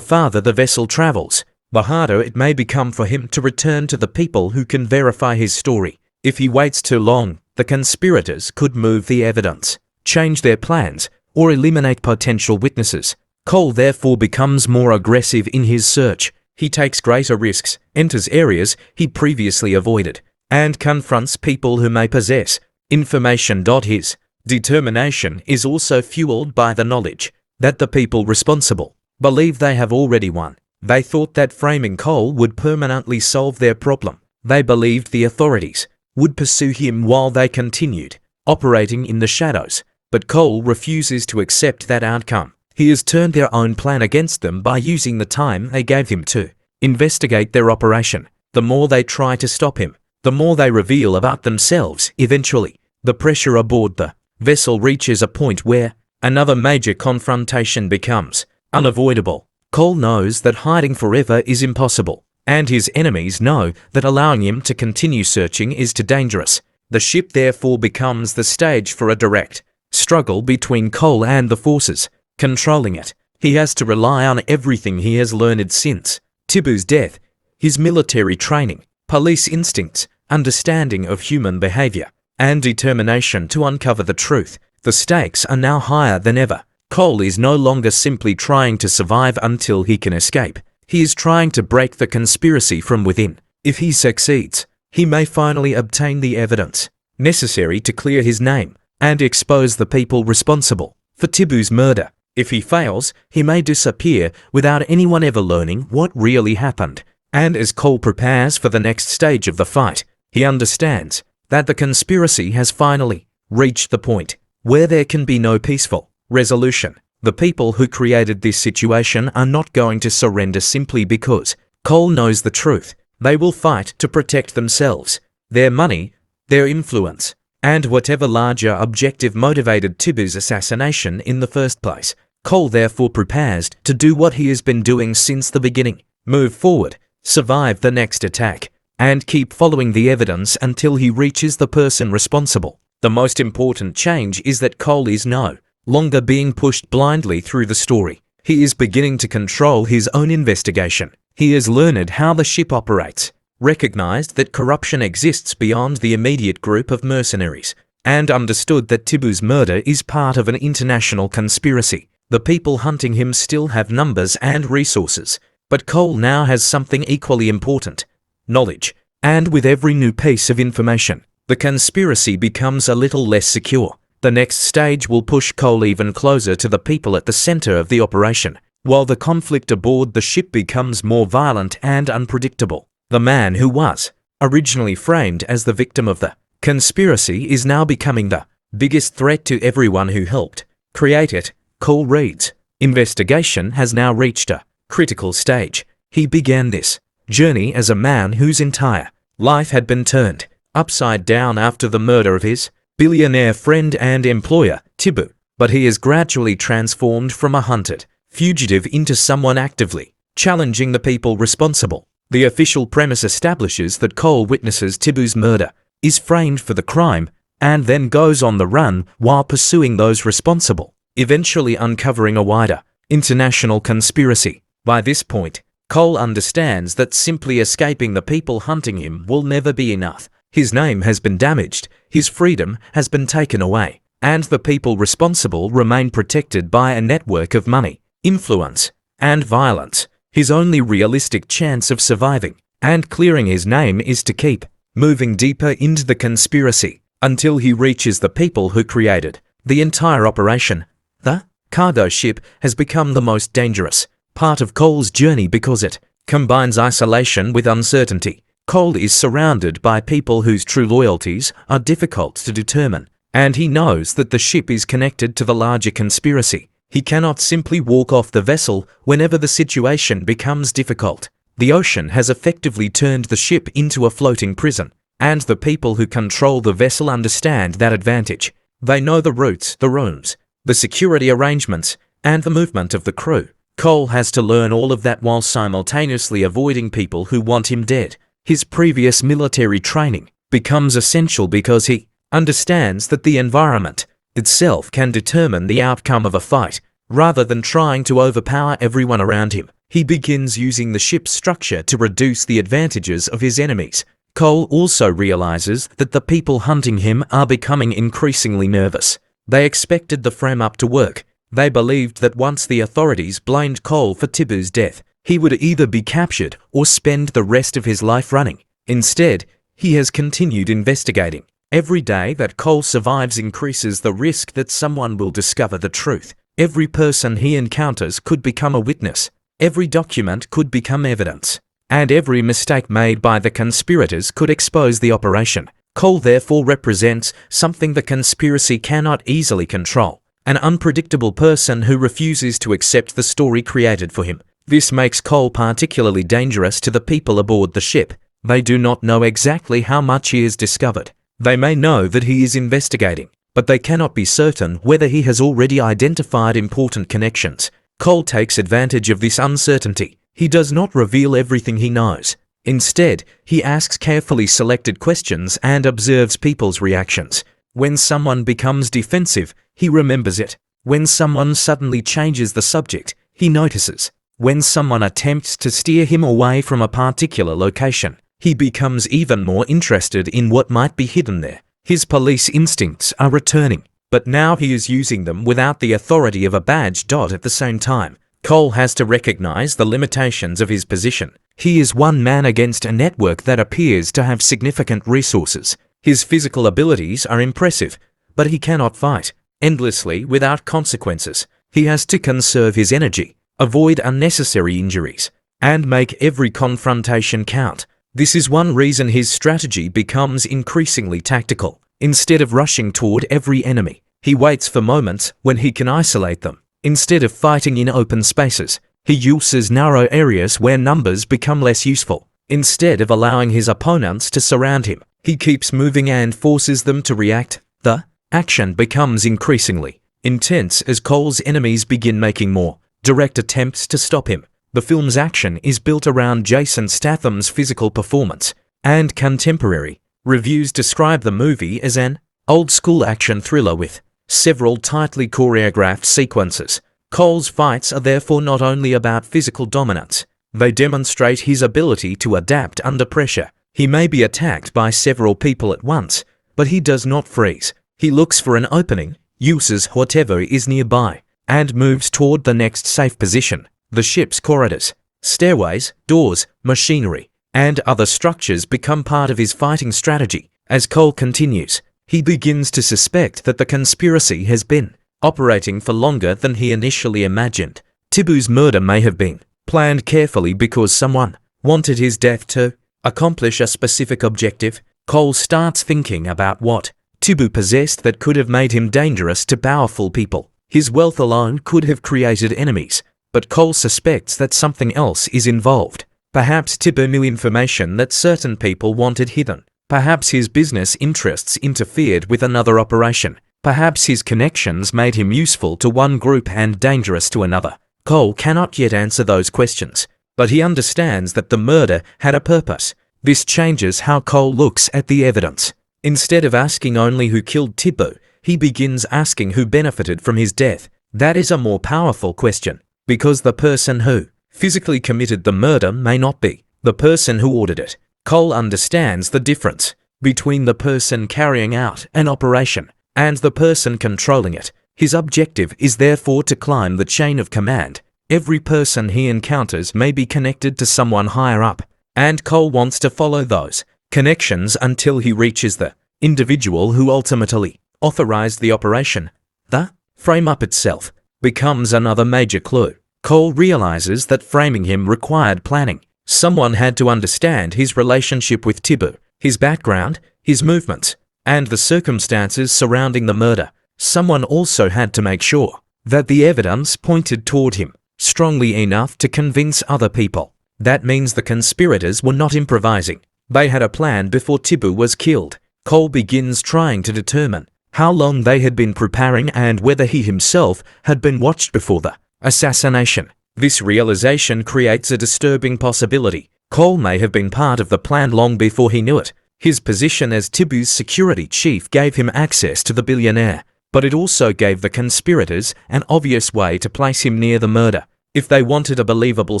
Speaker 2: farther the vessel travels, the harder it may become for him to return to the people who can verify his story. If he waits too long, the conspirators could move the evidence, change their plans, or eliminate potential witnesses. Cole therefore becomes more aggressive in his search. He takes greater risks, enters areas he previously avoided, and confronts people who may possess information. His determination is also fueled by the knowledge that the people responsible believe they have already won. They thought that framing Cole would permanently solve their problem. They believed the authorities would pursue him while they continued operating in the shadows. But Cole refuses to accept that outcome. He has turned their own plan against them by using the time they gave him to investigate their operation. The more they try to stop him, the more they reveal about themselves. Eventually, the pressure aboard the vessel reaches a point where another major confrontation becomes unavoidable. Cole knows that hiding forever is impossible, and his enemies know that allowing him to continue searching is too dangerous. The ship therefore becomes the stage for a direct struggle between Cole and the forces controlling it. He has to rely on everything he has learned since Tibu's death: his military training, police instincts, understanding of human behavior, and determination to uncover the truth. The stakes are now higher than ever. Cole is no longer simply trying to survive until he can escape. He is trying to break the conspiracy from within. If he succeeds, he may finally obtain the evidence necessary to clear his name and expose the people responsible for Tibu's murder. If he fails, he may disappear without anyone ever learning what really happened. And as Cole prepares for the next stage of the fight, he understands that the conspiracy has finally reached the point where there can be no peaceful resolution. The people who created this situation are not going to surrender simply because Cole knows the truth. They will fight to protect themselves, their money, their influence, and whatever larger objective motivated Tibu's assassination in the first place. Cole therefore prepares to do what he has been doing since the beginning: move forward, survive the next attack, and keep following the evidence until he reaches the person responsible. The most important change is that Cole is no longer being pushed blindly through the story. He is beginning to control his own investigation. He has learned how the ship operates, recognized that corruption exists beyond the immediate group of mercenaries, and understood that Tibu's murder is part of an international conspiracy. The people hunting him still have numbers and resources, but Cole now has something equally important: knowledge. And with every new piece of information, the conspiracy becomes a little less secure. The next stage will push Cole even closer to the people at the center of the operation. While the conflict aboard the ship becomes more violent and unpredictable, the man who was originally framed as the victim of the conspiracy is now becoming the biggest threat to everyone who helped create it. Cole reads, investigation has now reached a critical stage. He began this journey as a man whose entire life had been turned upside down after the murder of his billionaire friend and employer, Tibu. But he is gradually transformed from a hunted fugitive into someone actively challenging the people responsible. The official premise establishes that Cole witnesses Tibu's murder, is framed for the crime, and then goes on the run while pursuing those responsible, eventually uncovering a wider international conspiracy. By this point, Cole understands that simply escaping the people hunting him will never be enough. His name has been damaged, his freedom has been taken away, and the people responsible remain protected by a network of money, influence, and violence. His only realistic chance of surviving and clearing his name is to keep moving deeper into the conspiracy until he reaches the people who created The entire operation, the cargo ship, has become the most dangerous part of Cole's journey because it combines isolation with uncertainty. Cole is surrounded by people whose true loyalties are difficult to determine, and he knows that the ship is connected to the larger conspiracy. He cannot simply walk off the vessel whenever the situation becomes difficult. The ocean has effectively turned the ship into a floating prison, and the people who control the vessel understand that advantage. They know the routes, the rooms, the security arrangements, and the movement of the crew. Cole has to learn all of that while simultaneously avoiding people who want him dead. His previous military training becomes essential because he understands that the environment itself can determine the outcome of a fight, rather than trying to overpower everyone around him. He begins using the ship's structure to reduce the advantages of his enemies. Cole also realizes that the people hunting him are becoming increasingly nervous. They expected the frame-up to work. They believed that once the authorities blamed Cole for Tibu's death, he would either be captured or spend the rest of his life running. Instead, he has continued investigating. Every day that Cole survives increases the risk that someone will discover the truth. Every person he encounters could become a witness. Every document could become evidence. And every mistake made by the conspirators could expose the operation. Cole therefore represents something the conspiracy cannot easily control: an unpredictable person who refuses to accept the story created for him. This makes Cole particularly dangerous to the people aboard the ship. They do not know exactly how much he has discovered. They may know that he is investigating, but they cannot be certain whether he has already identified important connections. Cole takes advantage of this uncertainty. He does not reveal everything he knows. Instead, he asks carefully selected questions and observes people's reactions. When someone becomes defensive, he remembers it. When someone suddenly changes the subject, he notices. When someone attempts to steer him away from a particular location, he becomes even more interested in what might be hidden there. His police instincts are returning, but now he is using them without the authority of a badge. At the same time, Cole has to recognize the limitations of his position. He is one man against a network that appears to have significant resources. His physical abilities are impressive, but he cannot fight endlessly without consequences. He has to conserve his energy, avoid unnecessary injuries, and make every confrontation count. This is one reason his strategy becomes increasingly tactical. Instead of rushing toward every enemy, he waits for moments when he can isolate them. Instead of fighting in open spaces, he uses narrow areas where numbers become less useful. Instead of allowing his opponents to surround him, he keeps moving and forces them to react. The action becomes increasingly intense as Cole's enemies begin making more direct attempts to stop him. The film's action is built around Jason Statham's physical performance, and contemporary reviews describe the movie as an old-school action thriller with several tightly choreographed sequences. Cole's fights are therefore not only about physical dominance, they demonstrate his ability to adapt under pressure. He may be attacked by several people at once, but he does not freeze. He looks for an opening, uses whatever is nearby, and moves toward the next safe position. The ship's corridors, stairways, doors, machinery, and other structures become part of his fighting strategy. As Cole continues, he begins to suspect that the conspiracy has been operating for longer than he initially imagined. Tibu's murder may have been planned carefully because someone wanted his death to accomplish a specific objective. Cole starts thinking about what Tibu possessed that could have made him dangerous to powerful people. His wealth alone could have created enemies, but Cole suspects that something else is involved. Perhaps Tibu knew information that certain people wanted hidden. Perhaps his business interests interfered with another operation. Perhaps his connections made him useful to one group and dangerous to another. Cole cannot yet answer those questions, but he understands that the murder had a purpose. This changes how Cole looks at the evidence. Instead of asking only who killed Tibu, he begins asking who benefited from his death. That is a more powerful question, because the person who physically committed the murder may not be the person who ordered it. Cole understands the difference between the person carrying out an operation and the person controlling it. His objective is therefore to climb the chain of command. Every person he encounters may be connected to someone higher up, and Cole wants to follow those connections until he reaches the individual who ultimately authorized the operation. The frame-up itself becomes another major clue. Cole realizes that framing him required planning. Someone had to understand his relationship with Tibu, his background, his movements, and the circumstances surrounding the murder. Someone also had to make sure that the evidence pointed toward him strongly enough to convince other people. That means the conspirators were not improvising. They had a plan before Tibu was killed. Cole begins trying to determine how long they had been preparing and whether he himself had been watched before the assassination. This realization creates a disturbing possibility. Cole may have been part of the plan long before he knew it. His position as Tibu's security chief gave him access to the billionaire, but it also gave the conspirators an obvious way to place him near the murder. If they wanted a believable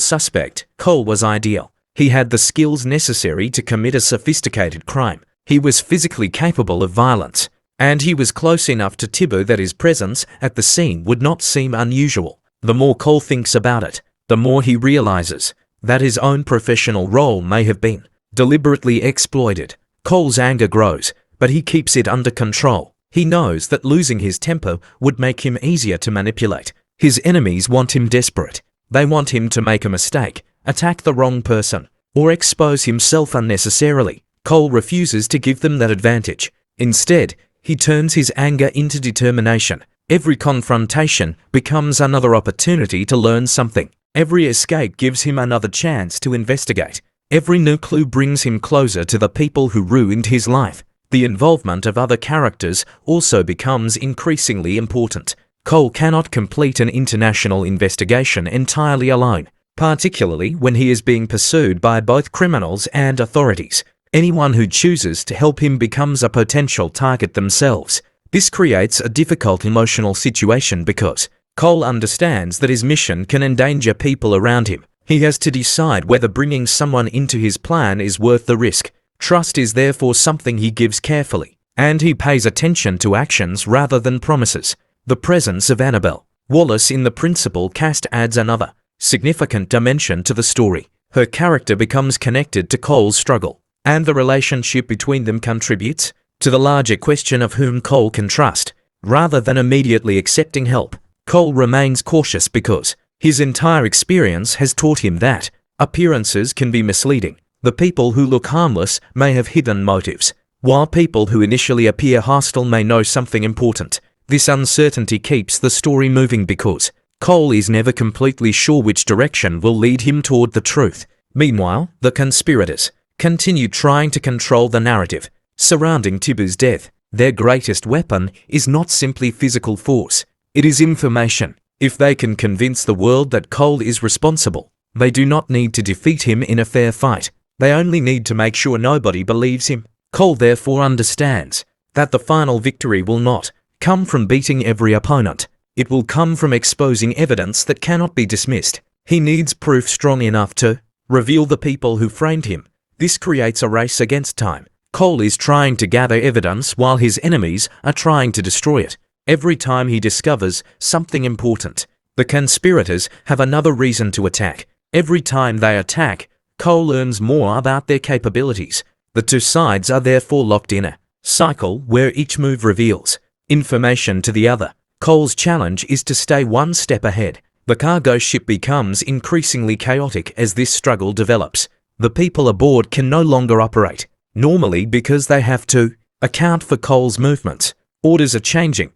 Speaker 2: suspect, Cole was ideal. He had the skills necessary to commit a sophisticated crime. He was physically capable of violence, and he was close enough to Tibu that his presence at the scene would not seem unusual. The more Cole thinks about it, the more he realizes that his own professional role may have been deliberately exploited. Cole's anger grows, but he keeps it under control. He knows that losing his temper would make him easier to manipulate. His enemies want him desperate. They want him to make a mistake, attack the wrong person, or expose himself unnecessarily. Cole refuses to give them that advantage. Instead, he turns his anger into determination. Every confrontation becomes another opportunity to learn something. Every escape gives him another chance to investigate. Every new clue brings him closer to the people who ruined his life. The involvement of other characters also becomes increasingly important. Cole cannot complete an international investigation entirely alone, particularly when he is being pursued by both criminals and authorities. Anyone who chooses to help him becomes a potential target themselves. This creates a difficult emotional situation because Cole understands that his mission can endanger people around him. He has to decide whether bringing someone into his plan is worth the risk. Trust is therefore something he gives carefully, and he pays attention to actions rather than promises. The presence of Annabelle Wallis in the principal cast adds another significant dimension to the story. Her character becomes connected to Cole's struggle, and the relationship between them contributes to the larger question of whom Cole can trust. Rather than immediately accepting help, Cole remains cautious because his entire experience has taught him that appearances can be misleading. The people who look harmless may have hidden motives, while people who initially appear hostile may know something important. This uncertainty keeps the story moving because Cole is never completely sure which direction will lead him toward the truth. Meanwhile, the conspirators continue trying to control the narrative surrounding Tibu's death. Their greatest weapon is not simply physical force, it is information. If they can convince the world that Cole is responsible, they do not need to defeat him in a fair fight. They only need to make sure nobody believes him. Cole therefore understands that the final victory will not come from beating every opponent. It will come from exposing evidence that cannot be dismissed. He needs proof strong enough to reveal the people who framed him. This creates a race against time. Cole is trying to gather evidence while his enemies are trying to destroy it. Every time he discovers something important, the conspirators have another reason to attack. Every time they attack, Cole learns more about their capabilities. The two sides are therefore locked in a cycle where each move reveals information to the other. Cole's challenge is to stay one step ahead. The cargo ship becomes increasingly chaotic as this struggle develops. The people aboard can no longer operate normally because they have to account for Cole's movements. Orders are changing,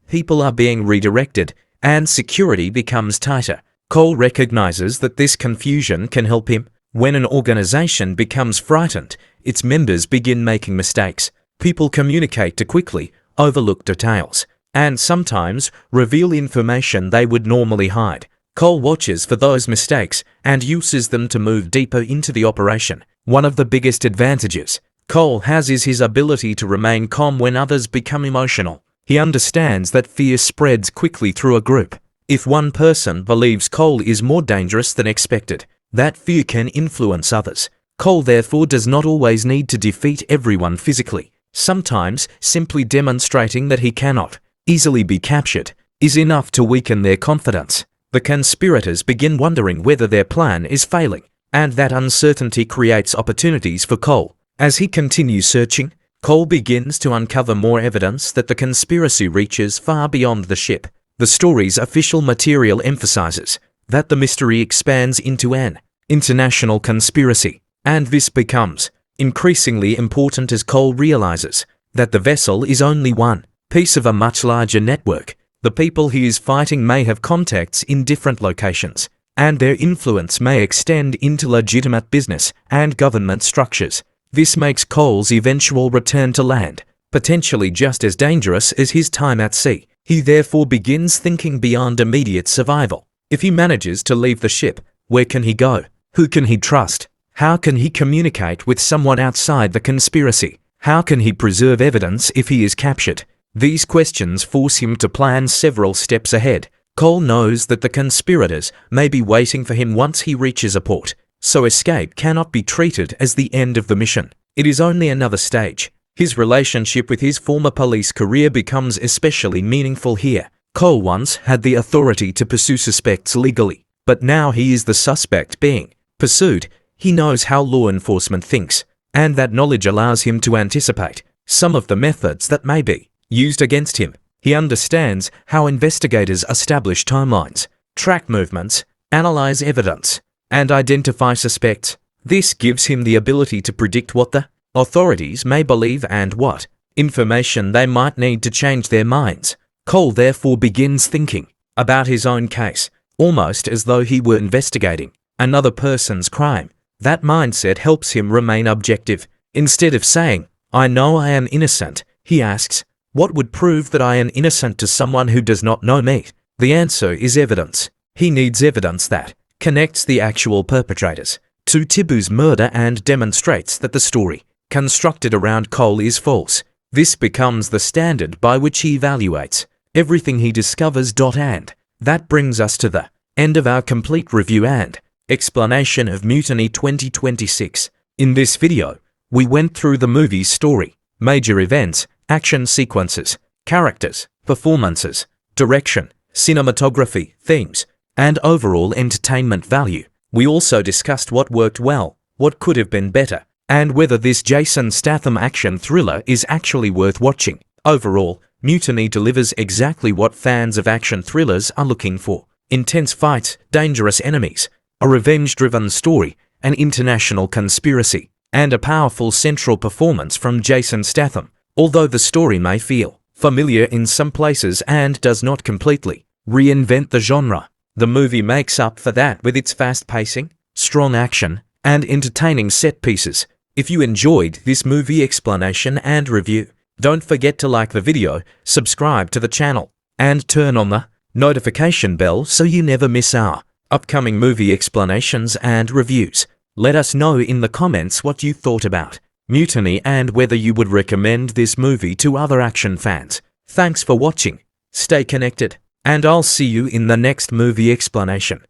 Speaker 2: people are being redirected, and security becomes tighter. Cole recognizes that this confusion can help him. When an organization becomes frightened, its members begin making mistakes. People communicate too quickly, overlook details, and sometimes reveal information they would normally hide. Cole watches for those mistakes and uses them to move deeper into the operation. One of the biggest advantages Cole has is his ability to remain calm when others become emotional. He understands that fear spreads quickly through a group. If one person believes Cole is more dangerous than expected, that fear can influence others. Cole therefore does not always need to defeat everyone physically. Sometimes simply demonstrating that he cannot easily be captured is enough to weaken their confidence. The conspirators begin wondering whether their plan is failing, and that uncertainty creates opportunities for Cole. As he continues searching, Cole begins to uncover more evidence that the conspiracy reaches far beyond the ship. The story's official material emphasizes that the mystery expands into an international conspiracy, and this becomes increasingly important as Cole realizes that the vessel is only one piece of a much larger network. The people he is fighting may have contacts in different locations, and their influence may extend into legitimate business and government structures. This makes Cole's eventual return to land potentially just as dangerous as his time at sea. He therefore begins thinking beyond immediate survival. If he manages to leave the ship, where can he go? Who can he trust? How can he communicate with someone outside the conspiracy? How can he preserve evidence if he is captured? These questions force him to plan several steps ahead. Cole knows that the conspirators may be waiting for him once he reaches a port, so escape cannot be treated as the end of the mission. It is only another stage. His relationship with his former police career becomes especially meaningful here. Cole once had the authority to pursue suspects legally, but now he is the suspect being pursued. He knows how law enforcement thinks, and that knowledge allows him to anticipate some of the methods that may be used against him. He understands how investigators establish timelines, track movements, analyze evidence, and identify suspects. This gives him the ability to predict what the authorities may believe and what information they might need to change their minds. Cole therefore begins thinking about his own case, almost as though he were investigating another person's crime. That mindset helps him remain objective. Instead of saying, "I know I am innocent," he asks, "What would prove that I am innocent to someone who does not know me?" The answer is evidence. He needs evidence that connects the actual perpetrators to Tibu's murder and demonstrates that the story constructed around Cole is false. This becomes the standard by which he evaluates everything he discovers. And that brings us to the end of our complete review and explanation of Mutiny 2026. In this video, we went through the movie's story, major events, action sequences, characters, performances, direction, cinematography, themes, and overall entertainment value. We also discussed what worked well, what could have been better, and whether this Jason Statham action thriller is actually worth watching. Overall, Mutiny delivers exactly what fans of action thrillers are looking for: intense fights, dangerous enemies, a revenge-driven story, an international conspiracy, and a powerful central performance from Jason Statham. Although the story may feel familiar in some places and does not completely reinvent the genre, the movie makes up for that with its fast pacing, strong action, and entertaining set pieces. If you enjoyed this movie explanation and review, don't forget to like the video, subscribe to the channel, and turn on the notification bell so you never miss our upcoming movie explanations and reviews. Let us know in the comments what you thought about Mutiny and whether you would recommend this movie to other action fans. Thanks for watching, stay connected, and I'll see you in the next movie explanation.